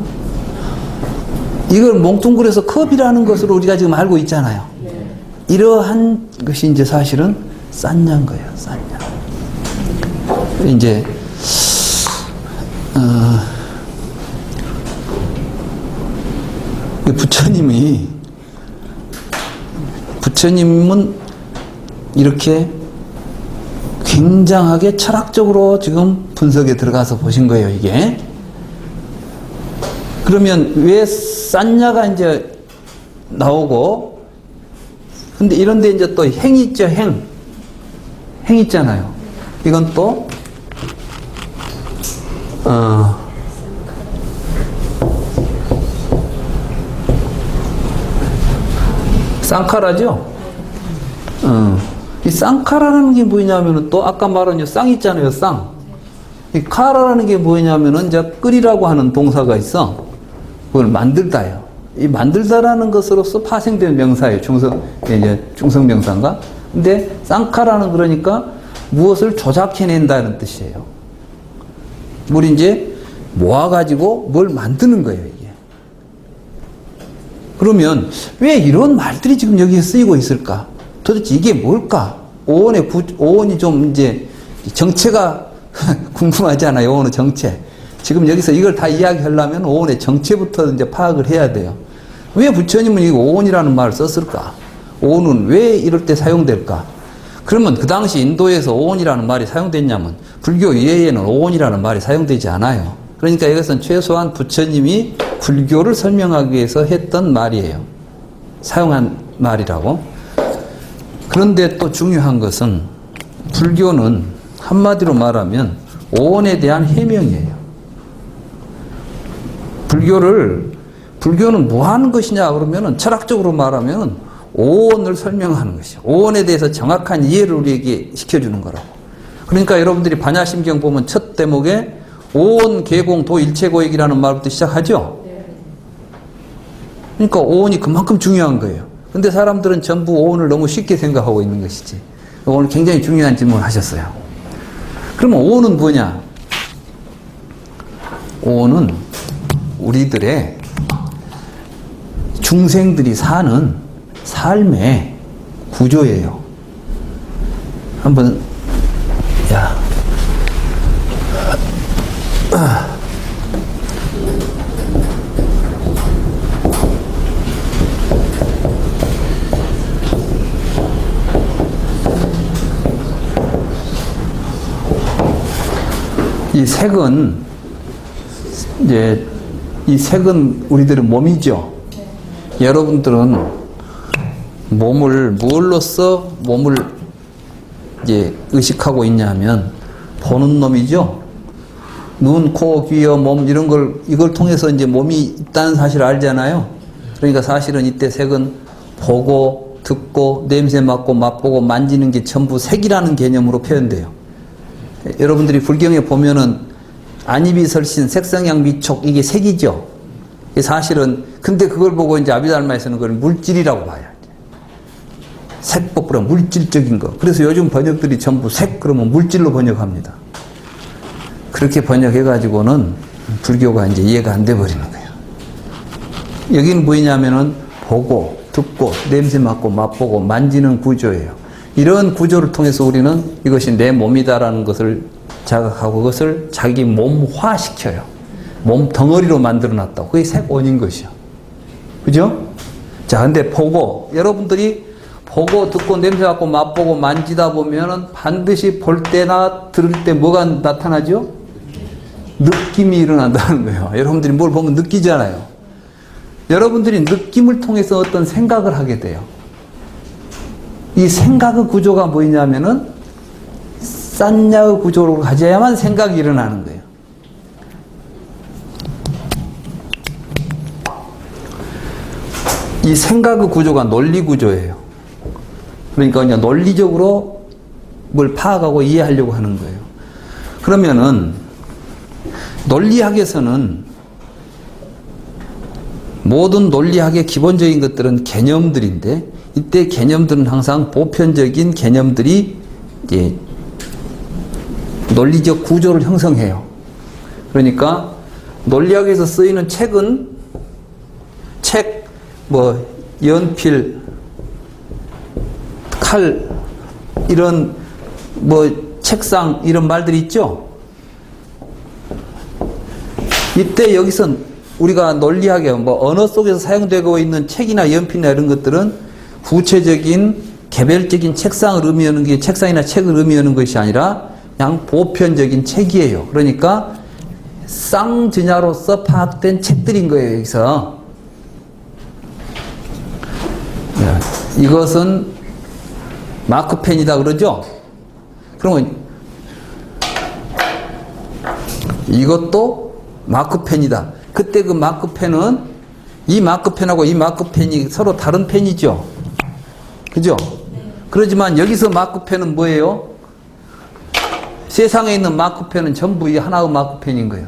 이걸 몽뚱그려서 컵이라는 것으로 우리가 지금 알고 있잖아요. 이러한 것이 이제 사실은 싼냐인 거예요. 싼냐. 이제 부처님은 이렇게 굉장하게 철학적으로 지금 분석에 들어가서 보신 거예요, 이게. 그러면 왜 싼냐가 이제 나오고, 근데 이런데 이제 또 행 있죠, 행. 행 있잖아요. 이건 또, 쌍카라죠? 이 쌍카라는 게 뭐냐면은 또 아까 말한 쌍 있잖아요, 쌍. 이 카라라는 게 뭐냐면은 이제 끓이라고 하는 동사가 있어. 그걸 만들다예요. 이 만들다라는 것으로서 파생된 명사예요. 중성 명사인가? 근데 쌍카라는 그러니까 무엇을 조작해낸다는 뜻이에요. 뭘 이제 모아가지고 뭘 만드는 거예요, 이게. 그러면 왜 이런 말들이 지금 여기에 쓰이고 있을까? 도대체 이게 뭘까? 오온이 좀 이제 정체가 궁금하잖아요. 오온의 정체. 지금 여기서 이걸 다 이야기하려면 오온의 정체부터 이제 파악을 해야 돼요. 왜 부처님은 이 오온이라는 말을 썼을까? 오온은 왜 이럴 때 사용될까? 그러면 그 당시 인도에서 오온이라는 말이 사용됐냐면 불교 이외에는 오온이라는 말이 사용되지 않아요. 그러니까 이것은 최소한 부처님이 불교를 설명하기 위해서 했던 말이에요. 사용한 말이라고. 그런데 또 중요한 것은 불교는 한마디로 말하면 오온에 대한 해명이에요. 불교는 뭐 하는 것이냐 그러면은 철학적으로 말하면 오온을 설명하는 것이에요. 오온에 대해서 정확한 이해를 우리에게 시켜주는 거라고. 그러니까 여러분들이 반야심경 보면 첫 대목에 오온 개공 도 일체고익이라는 말부터 시작하죠. 그러니까 오온이 그만큼 중요한 거예요. 근데 사람들은 전부 오온을 너무 쉽게 생각하고 있는 것이지. 오늘 굉장히 중요한 질문을 하셨어요. 그러면 오온은 뭐냐? 오온은 우리들의 중생들이 사는 삶의 구조예요. 한번 이 색은 이제 이 색은 우리들의 몸이죠. 여러분들은 뭘로써 몸을 이제 의식하고 있냐면 보는 놈이죠. 눈, 코, 귀, 몸 이걸 통해서 이제 몸이 있다는 사실을 알잖아요. 그러니까 사실은 이때 색은 보고, 듣고, 냄새 맡고, 맛보고, 만지는 게 전부 색이라는 개념으로 표현돼요. 여러분들이 불경에 보면은 안입이 설신, 색성양 미촉 이게 색이죠. 사실은 근데 그걸 보고 이제 아비달마에서는 그걸 물질이라고 봐요. 색법보다 물질적인 거. 그래서 요즘 번역들이 전부 색 그러면 물질로 번역합니다. 그렇게 번역해가지고는 불교가 이제 이해가 안 돼 버리는 거예요. 여기는 뭐냐면은 보고, 듣고, 냄새 맡고, 맛보고, 만지는 구조예요. 이런 구조를 통해서 우리는 이것이 내 몸이다라는 것을 자각하고 그것을 자기 몸화시켜요. 몸 덩어리로 만들어 놨다고. 그게 색원인 것이요. 그죠? 자, 근데 보고, 여러분들이 보고, 듣고, 냄새 맡고, 맛보고, 만지다 보면은 반드시 볼 때나 들을 때 뭐가 나타나죠? 느낌이 일어난다는 거예요. 여러분들이 뭘 보면 느끼잖아요. 여러분들이 느낌을 통해서 어떤 생각을 하게 돼요. 이 생각의 구조가 뭐냐면은 싼야의 구조로 가져야만 생각이 일어나는 거예요. 이 생각의 구조가 논리 구조예요. 그러니까 그냥 논리적으로 뭘 파악하고 이해하려고 하는 거예요. 그러면은 논리학에서는 모든 논리학의 기본적인 것들은 개념들인데 이때 개념들은 항상 보편적인 개념들이 이제 논리적 구조를 형성해요. 그러니까 논리학에서 쓰이는 책은 책, 뭐 연필, 칼 이런 뭐 책상 이런 말들이 있죠. 이때 여기서 우리가 논리학에 뭐 언어 속에서 사용되고 있는 책이나 연필이나 이런 것들은 구체적인 개별적인 책상을 의미하는 게 책상이나 책을 의미하는 것이 아니라 그냥 보편적인 책이에요. 그러니까 쌍전야로서 파악된 책들인 거예요. 여기서 이것은 마크펜이다 그러죠. 그러면 이것도 마크펜이다. 그때 그 마크펜은 이 마크펜하고 이 마크펜이 서로 다른 펜이죠. 그죠? 그러지만 여기서 마크펜은 뭐예요? 세상에 있는 마크펜은 전부 이 하나의 마크펜인 거예요.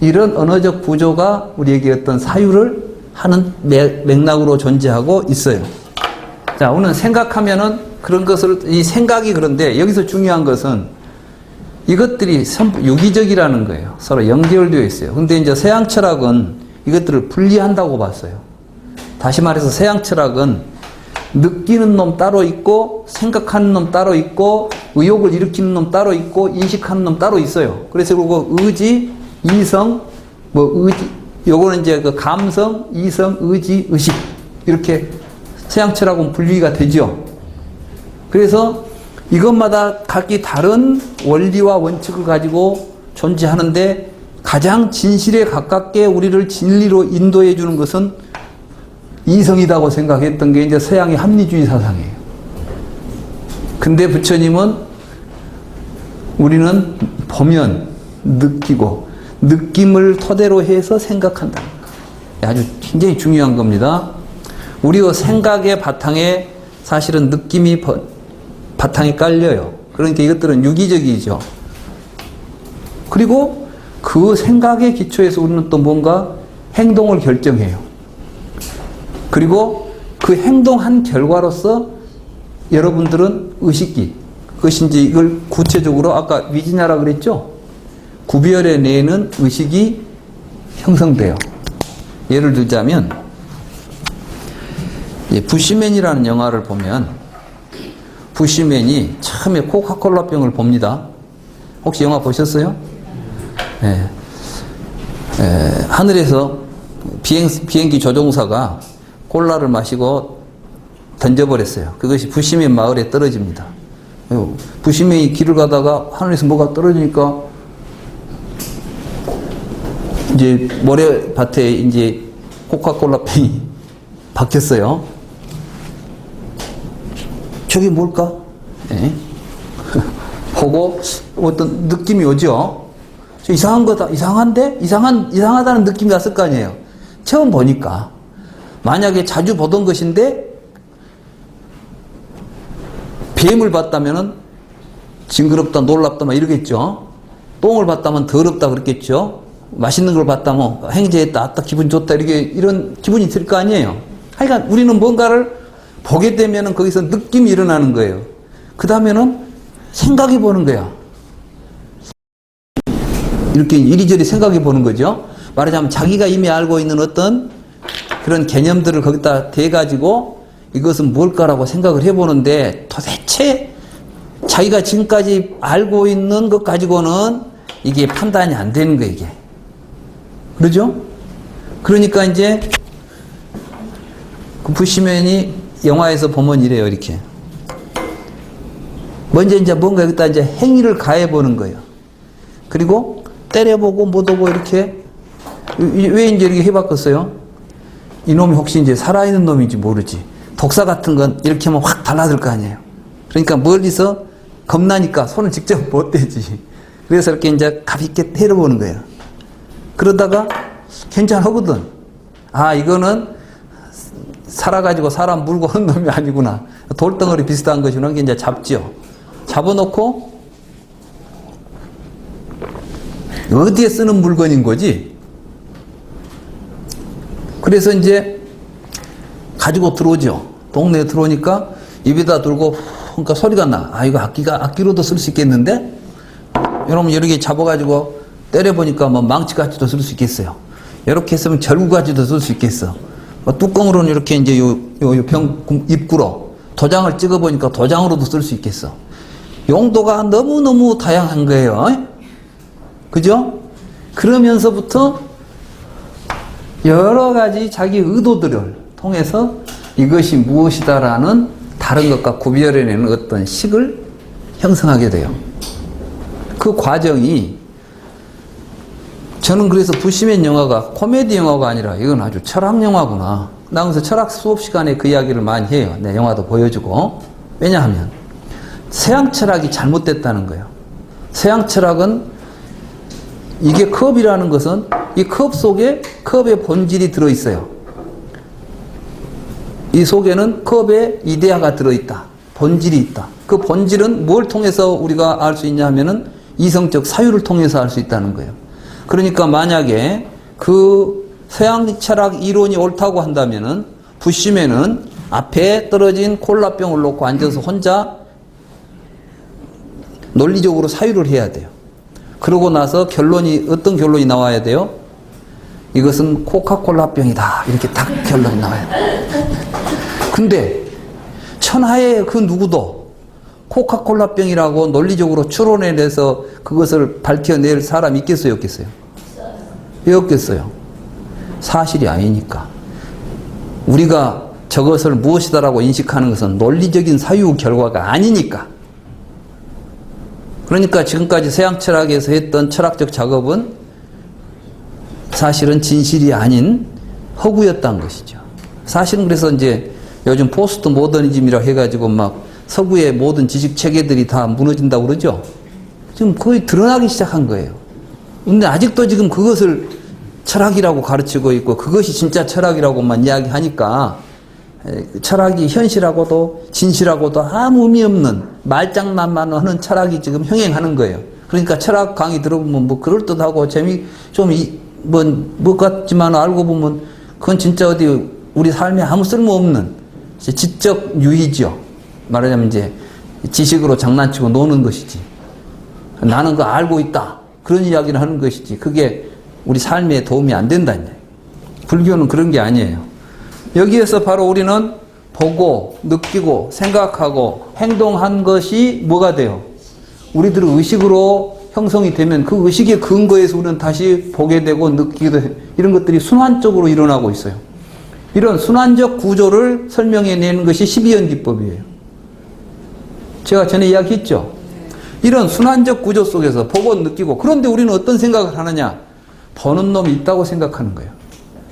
이런 언어적 구조가 우리에게 어떤 사유를 하는 맥락으로 존재하고 있어요. 자, 오늘 생각하면은 그런 것을, 이 생각이 그런데 여기서 중요한 것은 이것들이 유기적이라는 거예요. 서로 연결되어 있어요. 근데 이제 서양 철학은 이것들을 분리한다고 봤어요. 다시 말해서 서양 철학은 느끼는 놈 따로 있고 생각하는 놈 따로 있고 의욕을 일으키는 놈 따로 있고 인식하는 놈 따로 있어요. 그래서 그리고 의지, 이성, 뭐 의지, 요거는 이제 그 감성, 이성, 의지, 의식 이렇게 서양 철학은 분리가 되죠. 그래서 이것마다 각기 다른 원리와 원칙을 가지고 존재하는데 가장 진실에 가깝게 우리를 진리로 인도해 주는 것은 이성이라고 생각했던 게 이제 서양의 합리주의 사상이에요. 근데 부처님은 우리는 보면 느끼고 느낌을 토대로 해서 생각한다. 아주 굉장히 중요한 겁니다. 우리의 생각의 바탕에 사실은 느낌이 바탕에 깔려요. 그러니까 이것들은 유기적이죠. 그리고 그 생각의 기초에서 우리는 또 뭔가 행동을 결정해요. 그리고 그 행동한 결과로서 여러분들은 의식기, 그것이 이제 이걸 구체적으로 아까 위진야라 그랬죠? 구별해 내는 의식이 형성돼요. 예를 들자면, 부시맨이라는 영화를 보면, 부시맨이 처음에 코카콜라 병을 봅니다. 혹시 영화 보셨어요? 네. 하늘에서 비행기 조종사가 콜라를 마시고 던져버렸어요. 그것이 부시맨 마을에 떨어집니다. 부시맨이 길을 가다가 하늘에서 뭐가 떨어지니까 이제 모래밭에 이제 코카콜라 병이 박혔어요. 저게 뭘까? 네. 보고 어떤 느낌이 오죠? 저 이상한 거다. 이상한데? 이상하다는 느낌이 났을 거 아니에요. 처음 보니까. 만약에 자주 보던 것인데 뱀을 봤다면은 징그럽다, 놀랍다 막 이러겠죠. 똥을 봤다면 더럽다 그랬겠죠. 맛있는 걸 봤다, 뭐, 행제했다, 아따, 기분 좋다, 이런 기분이 들 거 아니에요. 하여간 우리는 뭔가를 보게 되면은 거기서 느낌이 일어나는 거예요. 그 다음에는 생각해 보는 거야. 이렇게 이리저리 생각해 보는 거죠. 말하자면 자기가 이미 알고 있는 어떤 그런 개념들을 거기다 대가지고 이것은 뭘까라고 생각을 해보는데 도대체 자기가 지금까지 알고 있는 것 가지고는 이게 판단이 안 되는 거예요, 이게. 그러죠? 그러니까 이제 그 부시맨이 영화에서 보면 이래요, 이렇게. 먼저 이제 뭔가 여기다 이제 행위를 가해보는 거예요. 그리고 때려보고 못오고 이렇게. 왜 이제 이렇게 해봤겠어요? 이놈이 혹시 이제 살아있는 놈인지 모르지. 독사 같은 건 이렇게 하면 확 달라들 거 아니에요. 그러니까 멀리서 겁나니까 손을 직접 못 대지. 그래서 이렇게 이제 가볍게 때려보는 거예요. 그러다가 괜찮거든. 아, 이거는 살아가지고 사람 물고 하는 놈이 아니구나. 돌덩어리 비슷한 것이구나. 이게 이제 잡지요. 잡아놓고 어디에 쓰는 물건인 거지? 그래서 이제 가지고 들어오죠. 동네에 들어오니까 입에다 들고 그러니까 소리가 나. 아, 이거 악기로도 쓸 수 있겠는데? 여러분 여러 개 잡아가지고 때려보니까 뭐 망치같이도 쓸 수 있겠어요. 이렇게 했으면 절구같이도 쓸 수 있겠어. 뭐 뚜껑으로는 이렇게 이제 요 병 입구로 도장을 찍어보니까 도장으로도 쓸 수 있겠어. 용도가 너무너무 다양한 거예요. 그죠? 그러면서부터 여러 가지 자기 의도들을 통해서 이것이 무엇이다라는 다른 것과 구별해내는 어떤 식을 형성하게 돼요. 그 과정이 저는 그래서 부시맨 영화가 코미디 영화가 아니라 이건 아주 철학 영화구나. 나 그래서 철학 수업 시간에 그 이야기를 많이 해요. 내 영화도 보여주고. 왜냐하면 서양 철학이 잘못됐다는 거예요. 서양 철학은 이게 컵이라는 것은 이 컵 속에 컵의 본질이 들어있어요. 이 속에는 컵의 이데아가 들어있다. 본질이 있다. 그 본질은 뭘 통해서 우리가 알 수 있냐 하면은 이성적 사유를 통해서 알 수 있다는 거예요. 그러니까 만약에 그 서양 철학 이론이 옳다고 한다면은 부시맨은 앞에 떨어진 콜라병을 놓고 앉아서 혼자 논리적으로 사유를 해야 돼요. 그러고 나서 결론이 어떤 결론이 나와야 돼요? 이것은 코카콜라병이다. 이렇게 딱 결론이 나와야 돼요. 근데 천하의 그 누구도 코카콜라병이라고 논리적으로 추론해내서 그것을 밝혀낼 사람이 있겠어요, 없겠어요? 왜 없겠어요? 사실이 아니니까. 우리가 저것을 무엇이다라고 인식하는 것은 논리적인 사유 결과가 아니니까. 그러니까 지금까지 서양 철학에서 했던 철학적 작업은 사실은 진실이 아닌 허구였다는 것이죠. 사실은 그래서 이제 요즘 포스트 모더니즘이라고 해가지고 막 서구의 모든 지식 체계들이 다 무너진다고 그러죠. 지금 거의 드러나기 시작한 거예요. 근데 아직도 지금 그것을 철학이라고 가르치고 있고 그것이 진짜 철학이라고만 이야기하니까 철학이 현실하고도 진실하고도 아무 의미 없는 말장난만 하는 철학이 지금 흥행하는 거예요. 그러니까 철학 강의 들어보면 뭐 그럴듯하고 뭐 같지만 알고 보면 그건 진짜 어디 우리 삶에 아무 쓸모없는 지적 유희죠. 말하자면 이제 지식으로 장난치고 노는 것이지. 나는 그거 알고 있다. 그런 이야기를 하는 것이지. 그게 우리 삶에 도움이 안 된다는 거예요. 불교는 그런 게 아니에요. 여기에서 바로 우리는 보고, 느끼고, 생각하고, 행동한 것이 뭐가 돼요? 우리들의 의식으로 형성이 되면 그 의식의 근거에서 우리는 다시 보게 되고 느끼게 되고 이런 것들이 순환적으로 일어나고 있어요. 이런 순환적 구조를 설명해내는 것이 12연기법이에요. 제가 전에 이야기했죠. 이런 순환적 구조 속에서 보고 느끼고 그런데 우리는 어떤 생각을 하느냐? 보는 놈이 있다고 생각하는 거예요.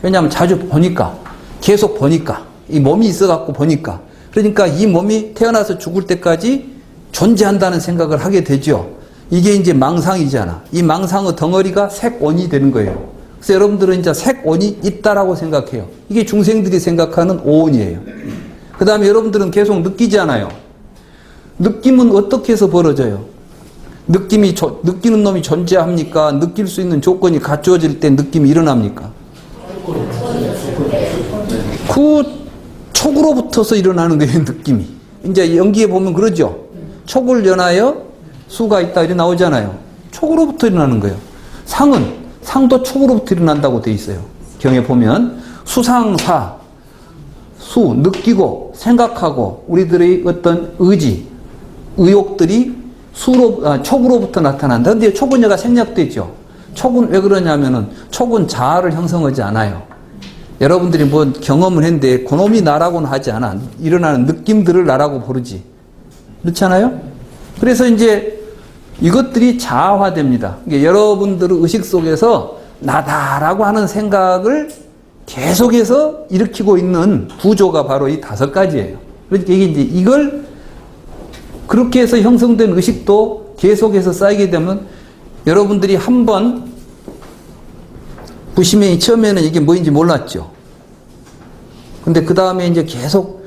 왜냐하면 자주 보니까 계속 보니까 이 몸이 있어갖고 보니까 그러니까 이 몸이 태어나서 죽을 때까지 존재한다는 생각을 하게 되죠. 이게 이제 망상이잖아. 이 망상의 덩어리가 색온이 되는 거예요. 그래서 여러분들은 이제 색온이 있다라고 생각해요. 이게 중생들이 생각하는 오온이에요. 그 다음에 여러분들은 계속 느끼잖아요. 느낌은 어떻게 해서 벌어져요? 느끼는 놈이 존재합니까? 느낄 수 있는 조건이 갖추어질 때 느낌이 일어납니까? 그 촉으로부터서 일어나는 거예요, 느낌이. 이제 연기에 보면 그러죠. 촉을 연하여 수가 있다 이렇게 나오잖아요. 촉으로부터 일어나는 거예요. 상도 촉으로부터 일어난다고 돼 있어요. 경에 보면 수상사, 느끼고 생각하고 우리들의 어떤 의욕들이 촉으로부터 나타난다. 근데 촉은 얘가 생략되죠. 촉은 왜 그러냐면은 촉은 자아를 형성하지 않아요. 여러분들이 뭐 경험을 했는데 그놈이 나라고는 하지 않아. 일어나는 느낌들을 나라고 부르지. 그렇잖아요? 그래서 이제 이것들이 자아화됩니다. 그러니까 여러분들의 의식 속에서 나다라고 하는 생각을 계속해서 일으키고 있는 구조가 바로 이 5가지예요. 그러니까 이게 이걸 그렇게 해서 형성된 의식도 계속해서 쌓이게 되면 여러분들이 한번 보시면 처음에는 이게 뭐인지 몰랐죠. 근데 그 다음에 이제 계속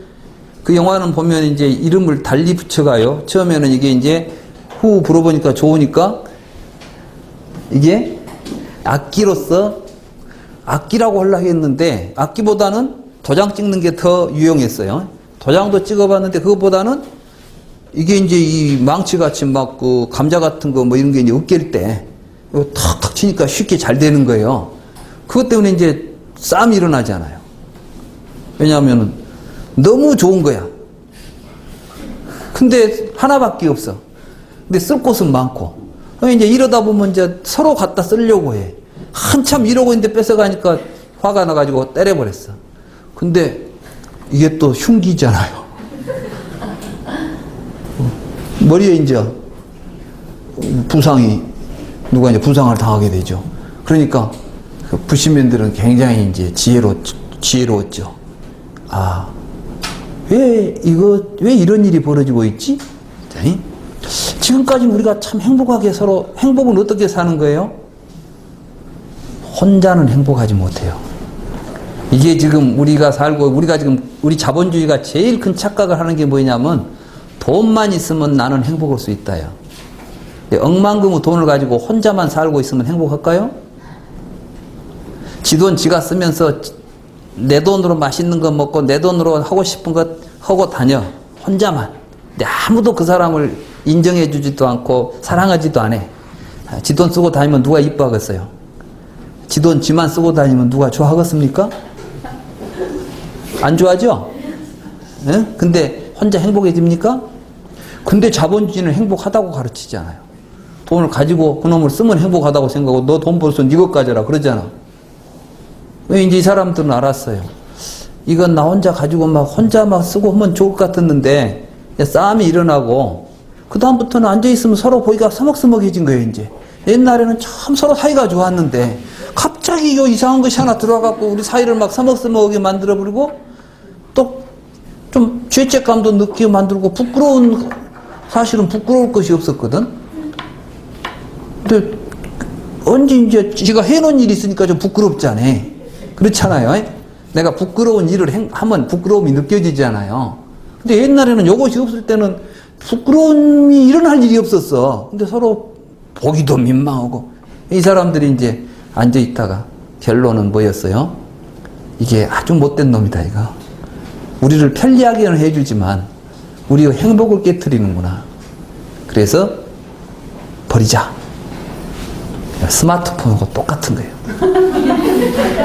그 영화는 보면 이제 이름을 달리 붙여가요. 처음에는 이게 이제 후 불어보니까 좋으니까 이게 악기라고 하려고 했는데 악기보다는 도장 찍는 게 더 유용했어요. 도장도 찍어봤는데 그것보다는 이게 이제 이 망치같이 막 그 감자 같은 거 뭐 이런 게 이제 으깰 때 이거 탁탁 치니까 쉽게 잘 되는 거예요. 그것 때문에 이제 싸움이 일어나잖아요. 왜냐하면 너무 좋은 거야. 근데 하나밖에 없어. 근데 쓸 곳은 많고. 이제 이러다 보면 이제 서로 갖다 쓰려고 해. 한참 이러고 있는데 뺏어가니까 화가 나가지고 때려버렸어. 근데 이게 또 흉기잖아요. 머리에 이제 누가 이제 부상을 당하게 되죠. 그러니까 부시민들은 굉장히 이제 지혜로웠죠. 왜 이런 일이 벌어지고 있지? 지금까지 우리가 참 행복하게 서로, 행복은 어떻게 사는 거예요? 혼자는 행복하지 못해요. 이게 지금 우리가 지금 우리 자본주의가 제일 큰 착각을 하는 게 뭐냐면 돈만 있으면 나는 행복할 수 있다요. 억만금의 돈을 가지고 혼자만 살고 있으면 행복할까요? 지 돈 지가 쓰면서 내 돈으로 맛있는 거 먹고 내 돈으로 하고 싶은 것 하고 다녀. 혼자만. 근데 아무도 그 사람을 인정해 주지도 않고 사랑하지도 않아. 지 돈 쓰고 다니면 누가 이뻐하겠어요? 지 돈 지만 쓰고 다니면 누가 좋아하겠습니까? 안 좋아하죠? 네? 근데 혼자 행복해집니까? 근데 자본주의는 행복하다고 가르치잖아요. 돈을 가지고 그놈을 쓰면 행복하다고 생각하고 너 돈 벌어서 네 것 가져라 그러잖아. 왜 이제 이 사람들은 알았어요. 이건 나 혼자 가지고 혼자 쓰고 하면 좋을 것 같았는데 싸움이 일어나고 그 다음부터는 앉아있으면 서로 보기가 서먹서먹해진 거예요. 이제 옛날에는 참 서로 사이가 좋았는데 갑자기 이상한 것이 하나 들어와갖고 우리 사이를 서먹서먹하게 만들어버리고 또 좀 죄책감도 느끼게 만들고 사실은 부끄러울 것이 없었거든. 근데 언제 이제 지가 해놓은 일이 있으니까 좀 부끄럽잖아. 그렇잖아요. 내가 부끄러운 일을 하면 부끄러움이 느껴지잖아요. 근데 옛날에는 이것이 없을 때는 부끄러움이 일어날 일이 없었어. 근데 서로 보기도 민망하고 이 사람들이 이제 앉아있다가 결론은 뭐였어요? 이게 아주 못된 놈이다 이거. 우리를 편리하게는 해주지만 우리의 행복을 깨트리는구나. 그래서 버리자. 스마트폰하고 똑같은 거예요.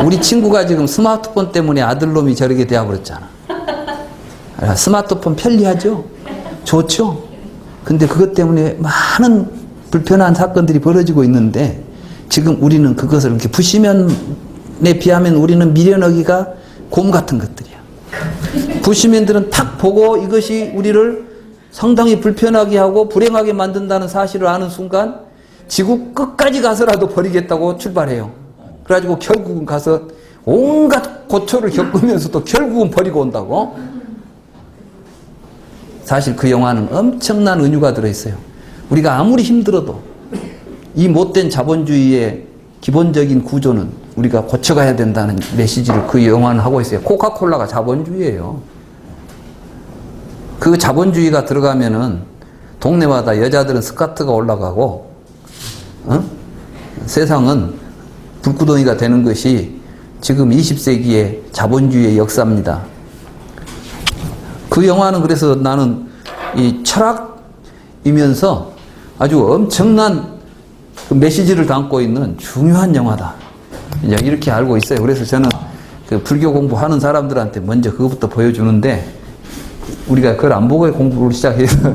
우리 친구가 지금 스마트폰 때문에 아들놈이 저렇게 되어버렸잖아. 스마트폰 편리하죠? 좋죠? 근데 그것 때문에 많은 불편한 사건들이 벌어지고 있는데 지금 우리는 그것을 이렇게 부시면에 비하면 우리는 미련하기가 곰 같은 것들이야. 부시민들은 탁 보고 이것이 우리를 상당히 불편하게 하고 불행하게 만든다는 사실을 아는 순간 지구 끝까지 가서라도 버리겠다고 출발해요. 그래가지고 결국은 가서 온갖 고초를 겪으면서도 결국은 버리고 온다고. 사실 그 영화는 엄청난 은유가 들어있어요. 우리가 아무리 힘들어도 이 못된 자본주의의 기본적인 구조는 우리가 고쳐가야 된다는 메시지를 그 영화는 하고 있어요. 코카콜라가 자본주의예요. 그 자본주의가 들어가면은 동네마다 여자들은 스커트가 올라가고 세상은 불구덩이가 되는 것이 지금 20세기의 자본주의의 역사입니다. 그 영화는 그래서 나는 이 철학이면서 아주 엄청난 그 메시지를 담고 있는 중요한 영화다. 이렇게 알고 있어요. 그래서 저는 그 불교 공부하는 사람들한테 먼저 그것부터 보여주는데 우리가 그걸 안 보고 공부를 시작해서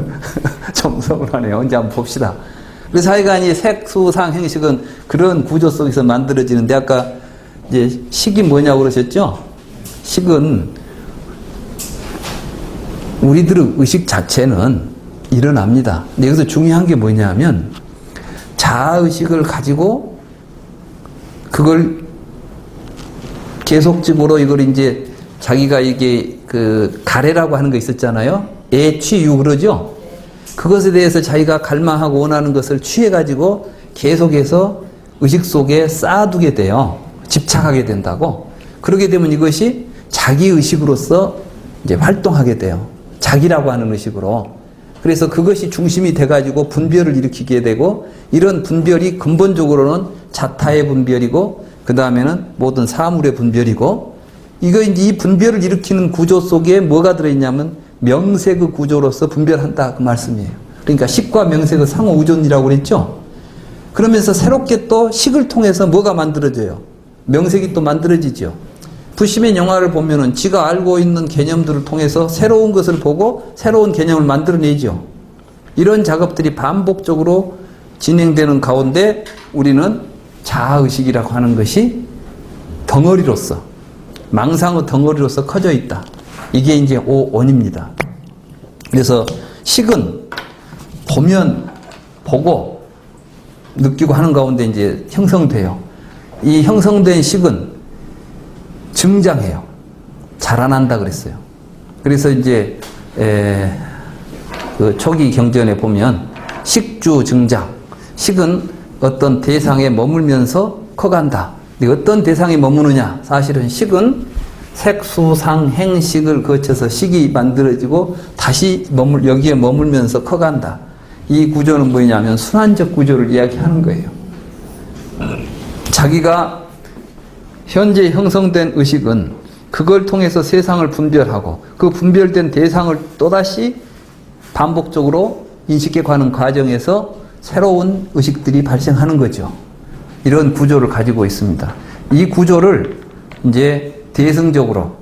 정성을 하네요. 언제 한번 봅시다. 그래서 하여간 이 색수상 행식은 그런 구조 속에서 만들어지는데 아까 이제 식이 뭐냐고 그러셨죠? 식은 우리들의 의식 자체는 일어납니다. 근데 여기서 중요한 게 뭐냐면 자아의식을 가지고 그걸 계속적으로 이걸 이제 자기가 이게 그 가래라고 하는 거 있었잖아요. 애취유 그러죠? 그것에 대해서 자기가 갈망하고 원하는 것을 취해가지고 계속해서 의식 속에 쌓아두게 돼요. 집착하게 된다고. 그러게 되면 이것이 자기 의식으로서 이제 활동하게 돼요. 자기라고 하는 의식으로. 그래서 그것이 중심이 돼가지고 분별을 일으키게 되고 이런 분별이 근본적으로는 자타의 분별이고 그 다음에는 모든 사물의 분별이고 이거 이제 이 분별을 일으키는 구조 속에 뭐가 들어있냐면 명색의 구조로서 분별한다 그 말씀이에요. 그러니까 식과 명색의 상호 의존이라고 그랬죠. 그러면서 새롭게 또 식을 통해서 뭐가 만들어져요? 명색이 또 만들어지죠. 부시맨 영화를 보면은 지가 알고 있는 개념들을 통해서 새로운 것을 보고 새로운 개념을 만들어내죠. 이런 작업들이 반복적으로 진행되는 가운데 우리는 자아의식이라고 하는 것이 덩어리로서 망상의 덩어리로서 커져 있다. 이게 이제 오원입니다. 그래서 식은 보면 보고 느끼고 하는 가운데 이제 형성돼요. 이 형성된 식은 증장해요. 자라난다 그랬어요. 그래서 이제 그 초기 경전에 보면 식주 증장, 식은 어떤 대상에 머물면서 커간다. 근데 어떤 대상에 머무느냐? 사실은 식은 색수상 행식을 거쳐서 식이 만들어지고 다시 여기에 머물면서 커간다. 이 구조는 뭐냐면 순환적 구조를 이야기하는 거예요. 자기가 현재 형성된 의식은 그걸 통해서 세상을 분별하고 그 분별된 대상을 또다시 반복적으로 인식해가는 과정에서 새로운 의식들이 발생하는 거죠. 이런 구조를 가지고 있습니다. 이 구조를 이제 대승적으로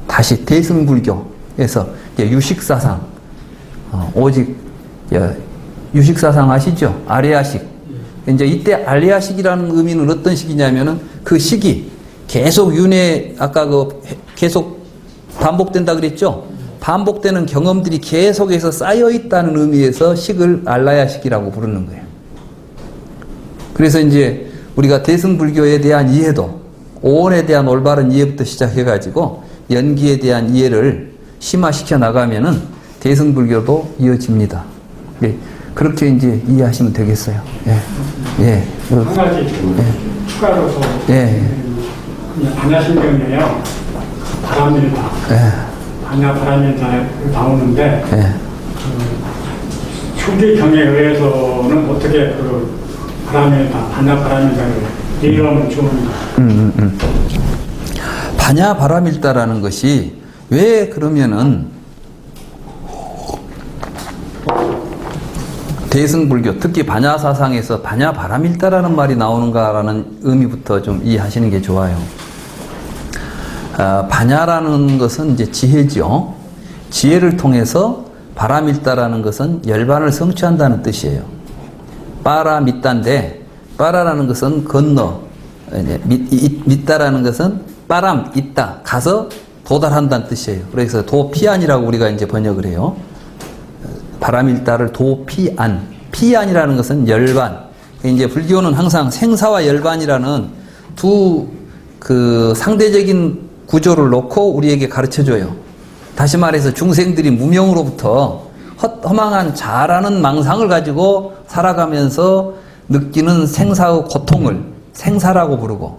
다시 대승불교에서 유식사상, 오직 유식사상 아시죠? 아레아식. 이제 이때 알레아식이라는 의미는 어떤 식이냐면은 그 식이 계속 아까 계속 반복된다 그랬죠? 반복되는 경험들이 계속해서 쌓여 있다는 의미에서 식을 알라야식이라고 부르는 거예요. 그래서 이제 우리가 대승불교에 대한 이해도 오온에 대한 올바른 이해부터 시작해가지고 연기에 대한 이해를 심화시켜 나가면은 대승불교도 이어집니다. 예. 그렇게 이제 이해하시면 되겠어요. 예. 예. 한 가지 추가로서 반야신경이에요. 바람일다. 반야 바람일다 나오는데 초기 경에 의해서는 어떻게 그 바람일다, 반야 바람일다를 이해하면 좋은가? 반야 바람일다라는 것이 왜 그러면은 대승불교, 특히 반야사상에서 반야 바람일다라는 말이 나오는가라는 의미부터 좀 이해하시는 게 좋아요. 반야라는 것은 이제 지혜죠. 지혜를 통해서 바람일다라는 것은 열반을 성취한다는 뜻이에요. 빠라밌다인데, 빠라라는 것은 건너, 믿다라는 것은 빠람, 있다, 가서 도달한다는 뜻이에요. 그래서 도피안이라고 우리가 이제 번역을 해요. 바람일다를 도피안. 피안이라는 것은 열반. 이제 불교는 항상 생사와 열반이라는 두 그 상대적인 구조를 놓고 우리에게 가르쳐 줘요. 다시 말해서 중생들이 무명으로부터 허망한 자라는 망상을 가지고 살아가면서 느끼는 생사의 고통을 생사라고 부르고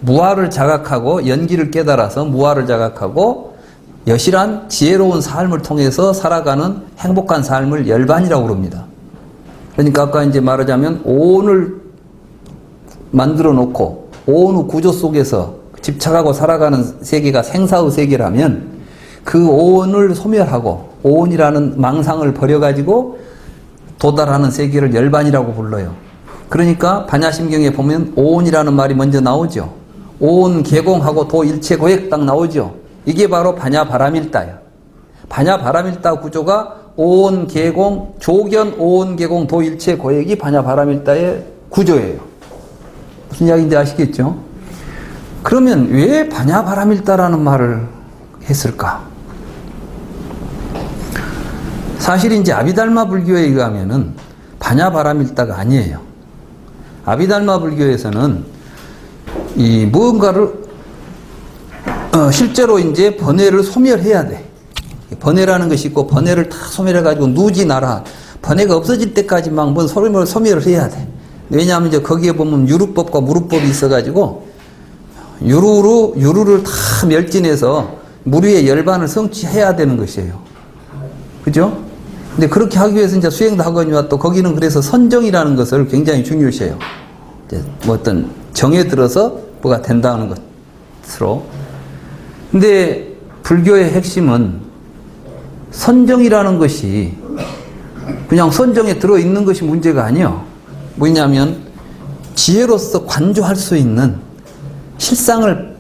무아를 자각하고 연기를 깨달아서 무아를 자각하고 여실한 지혜로운 삶을 통해서 살아가는 행복한 삶을 열반이라고 그럽니다. 그러니까 아까 이제 말하자면 오온을 만들어 놓고 오온의 구조 속에서 집착하고 살아가는 세계가 생사의 세계라면 그 오온을 소멸하고 오온이라는 망상을 버려가지고 도달하는 세계를 열반이라고 불러요. 그러니까 반야심경에 보면 오온이라는 말이 먼저 나오죠. 오온 개공하고 도 일체 고액 딱 나오죠. 이게 바로 반야바라밀다야. 반야바라밀다 구조가 오온 개공, 조견 오온 개공 도 일체 고액이 반야바라밀다의 구조예요. 무슨 이야기인지 아시겠죠? 그러면 왜 반야바라밀다라는 말을 했을까? 사실 이제 아비달마 불교에 의하면은 반야바라밀다가 아니에요. 아비달마 불교에서는 이 무언가를 실제로 이제 번뇌를 소멸해야 돼. 번뇌라는 것이 있고 번뇌를 다 소멸해가지고 누지나라 번뇌가 없어질 때까지만 뭔 소멸을 해야 돼. 왜냐하면 이제 거기에 보면 유루법과 무루법이 있어가지고 유루를 다 멸진해서 무류의 열반을 성취해야 되는 것이에요. 그죠? 근데 그렇게 하기 위해서 이제 수행도 하거니와 또 거기는 그래서 선정이라는 것을 굉장히 중요시해요. 이제 뭐 어떤 정에 들어서 뭐가 된다는 것으로. 근데 불교의 핵심은 선정이라는 것이 그냥 선정에 들어있는 것이 문제가 아니에요. 뭐냐면 지혜로서 관조할 수 있는 실상을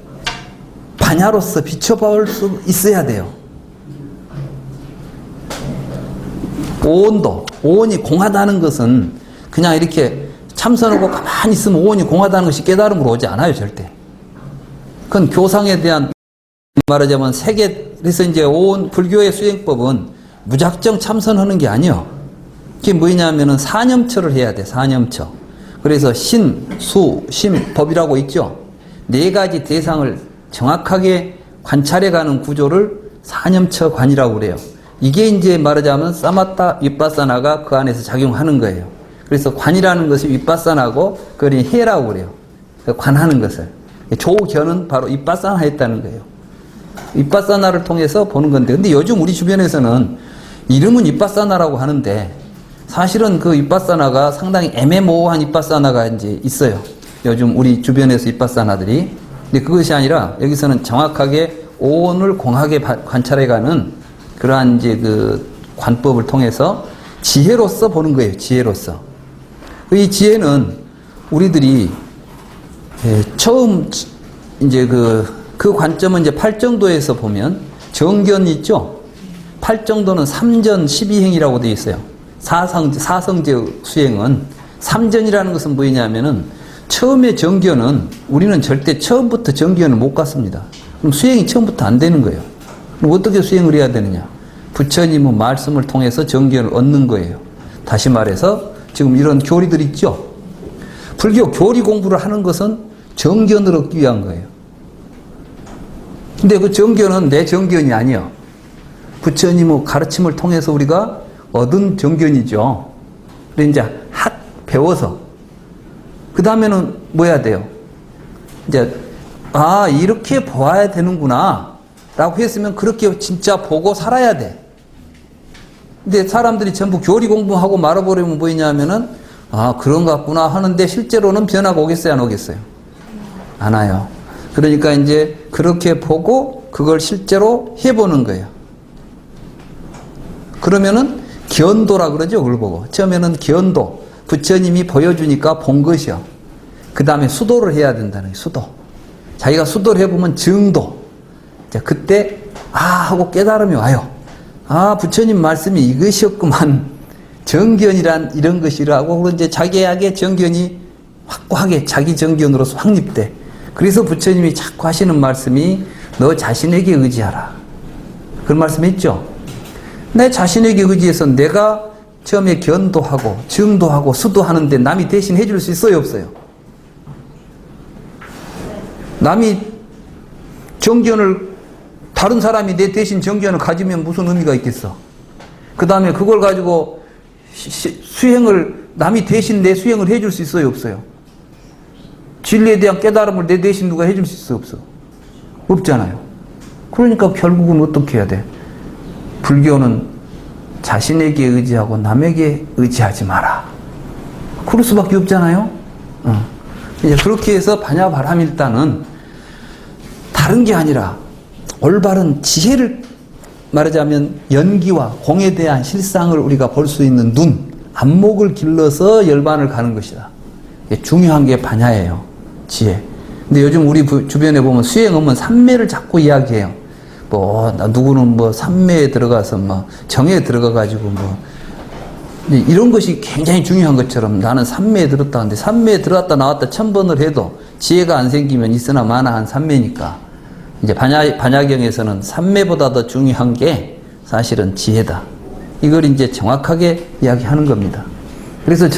반야로서 비춰볼 수 있어야 돼요. 오온이 공하다는 것은 그냥 이렇게 참선하고 가만히 있으면 오온이 공하다는 것이 깨달음으로 오지 않아요, 절대. 그건 교상에 대한 말하자면 세계, 그래서 이제 오온 불교의 수행법은 무작정 참선하는 게 아니에요. 그게 뭐냐면은 사념처를 해야 돼, 사념처. 그래서 신, 수, 심, 법이라고 있죠. 네 가지 대상을 정확하게 관찰해가는 구조를 사념처관이라고 그래요. 이게 이제 말하자면 사마타 윗바사나가 그 안에서 작용하는 거예요. 그래서 관이라는 것이 윗바사나고 그걸 해라고 그래요. 관하는 것을. 조견은 바로 윗바사나 했다는 거예요. 윗바사나를 통해서 보는 건데, 근데 요즘 우리 주변에서는 이름은 윗바사나라고 하는데 사실은 그 윗바사나가 상당히 애매모호한 윗바사나가 이제 있어요. 요즘 우리 주변에서 윗바사나들이. 근데 그것이 아니라 여기서는 정확하게 오온을 공하게 관찰해가는 그러한 이제 그 관법을 통해서 지혜로서 보는 거예요. 지혜로서. 이 지혜는 우리들이 처음 이제 그 관점은 이제 팔정도에서 보면 정견이 있죠. 팔정도는 3전 12행이라고 되어 있어요. 사성제 수행은 3전이라는 것은 뭐냐면은 처음에 정견은 우리는 절대 처음부터 정견을 못 갖습니다. 그럼 수행이 처음부터 안 되는 거예요. 그럼 어떻게 수행을 해야 되느냐? 부처님의 말씀을 통해서 정견을 얻는 거예요. 다시 말해서 지금 이런 교리들 있죠? 불교 교리 공부를 하는 것은 정견을 얻기 위한 거예요. 근데 그 정견은 내 정견이 아니에요. 부처님의 가르침을 통해서 우리가 얻은 정견이죠. 그래서 이제 배워서 그 다음에는 뭐 해야 돼요? 이제 이렇게 보아야 되는구나 라고 했으면 그렇게 진짜 보고 살아야 돼. 근데 사람들이 전부 교리 공부하고 말아버리면 뭐냐면은 그런 것 같구나 하는데 실제로는 변화가 오겠어요, 안 오겠어요? 안 와요. 그러니까 이제 그렇게 보고 그걸 실제로 해보는 거예요. 그러면은 견도라 그러죠, 그걸 보고. 처음에는 견도. 부처님이 보여주니까 본 것이요. 그 다음에 수도를 해야 된다는 거예요, 수도. 자기가 수도를 해보면 증도. 자, 그때 하고 깨달음이 와요. 부처님 말씀이 이것이었구만. 정견이란 이런 것이라고. 그리고 이제 자기에게 정견이 확고하게 자기 정견으로서 확립돼. 그래서 부처님이 자꾸 하시는 말씀이 너 자신에게 의지하라. 그런 말씀 했죠. 내 자신에게 의지해서 내가 처음에 견도하고 증도하고 수도하는데 남이 대신 해줄 수 있어요, 없어요? 남이 정견을, 다른 사람이 내 대신 정견을 가지면 무슨 의미가 있겠어? 그 다음에 그걸 가지고 수행을, 남이 대신 내 수행을 해줄 수 있어요, 없어요? 진리에 대한 깨달음을 내 대신 누가 해줄 수 있어, 없어? 없잖아요. 그러니까 결국은 어떻게 해야 돼? 불교는 자신에게 의지하고 남에게 의지하지 마라. 그럴 수밖에 없잖아요. 이제 그렇게 해서 반야바람일단은 다른 게 아니라 올바른 지혜를 말하자면 연기와 공에 대한 실상을 우리가 볼 수 있는 눈, 안목을 길러서 열반을 가는 것이다. 이게 중요한 게 반야예요. 지혜. 근데 요즘 우리 주변에 보면 수행하면 삼매를 자꾸 이야기해요. 누구는 삼매에 들어가서 정에 들어가가지고 이런 것이 굉장히 중요한 것처럼 나는 삼매에 들었다는데 삼매에 들어갔다 나왔다 1000번을 해도 지혜가 안 생기면 있으나 마나 한 삼매니까 이제 반야경에서는 삼매보다 더 중요한 게 사실은 지혜다. 이걸 이제 정확하게 이야기하는 겁니다. 그래서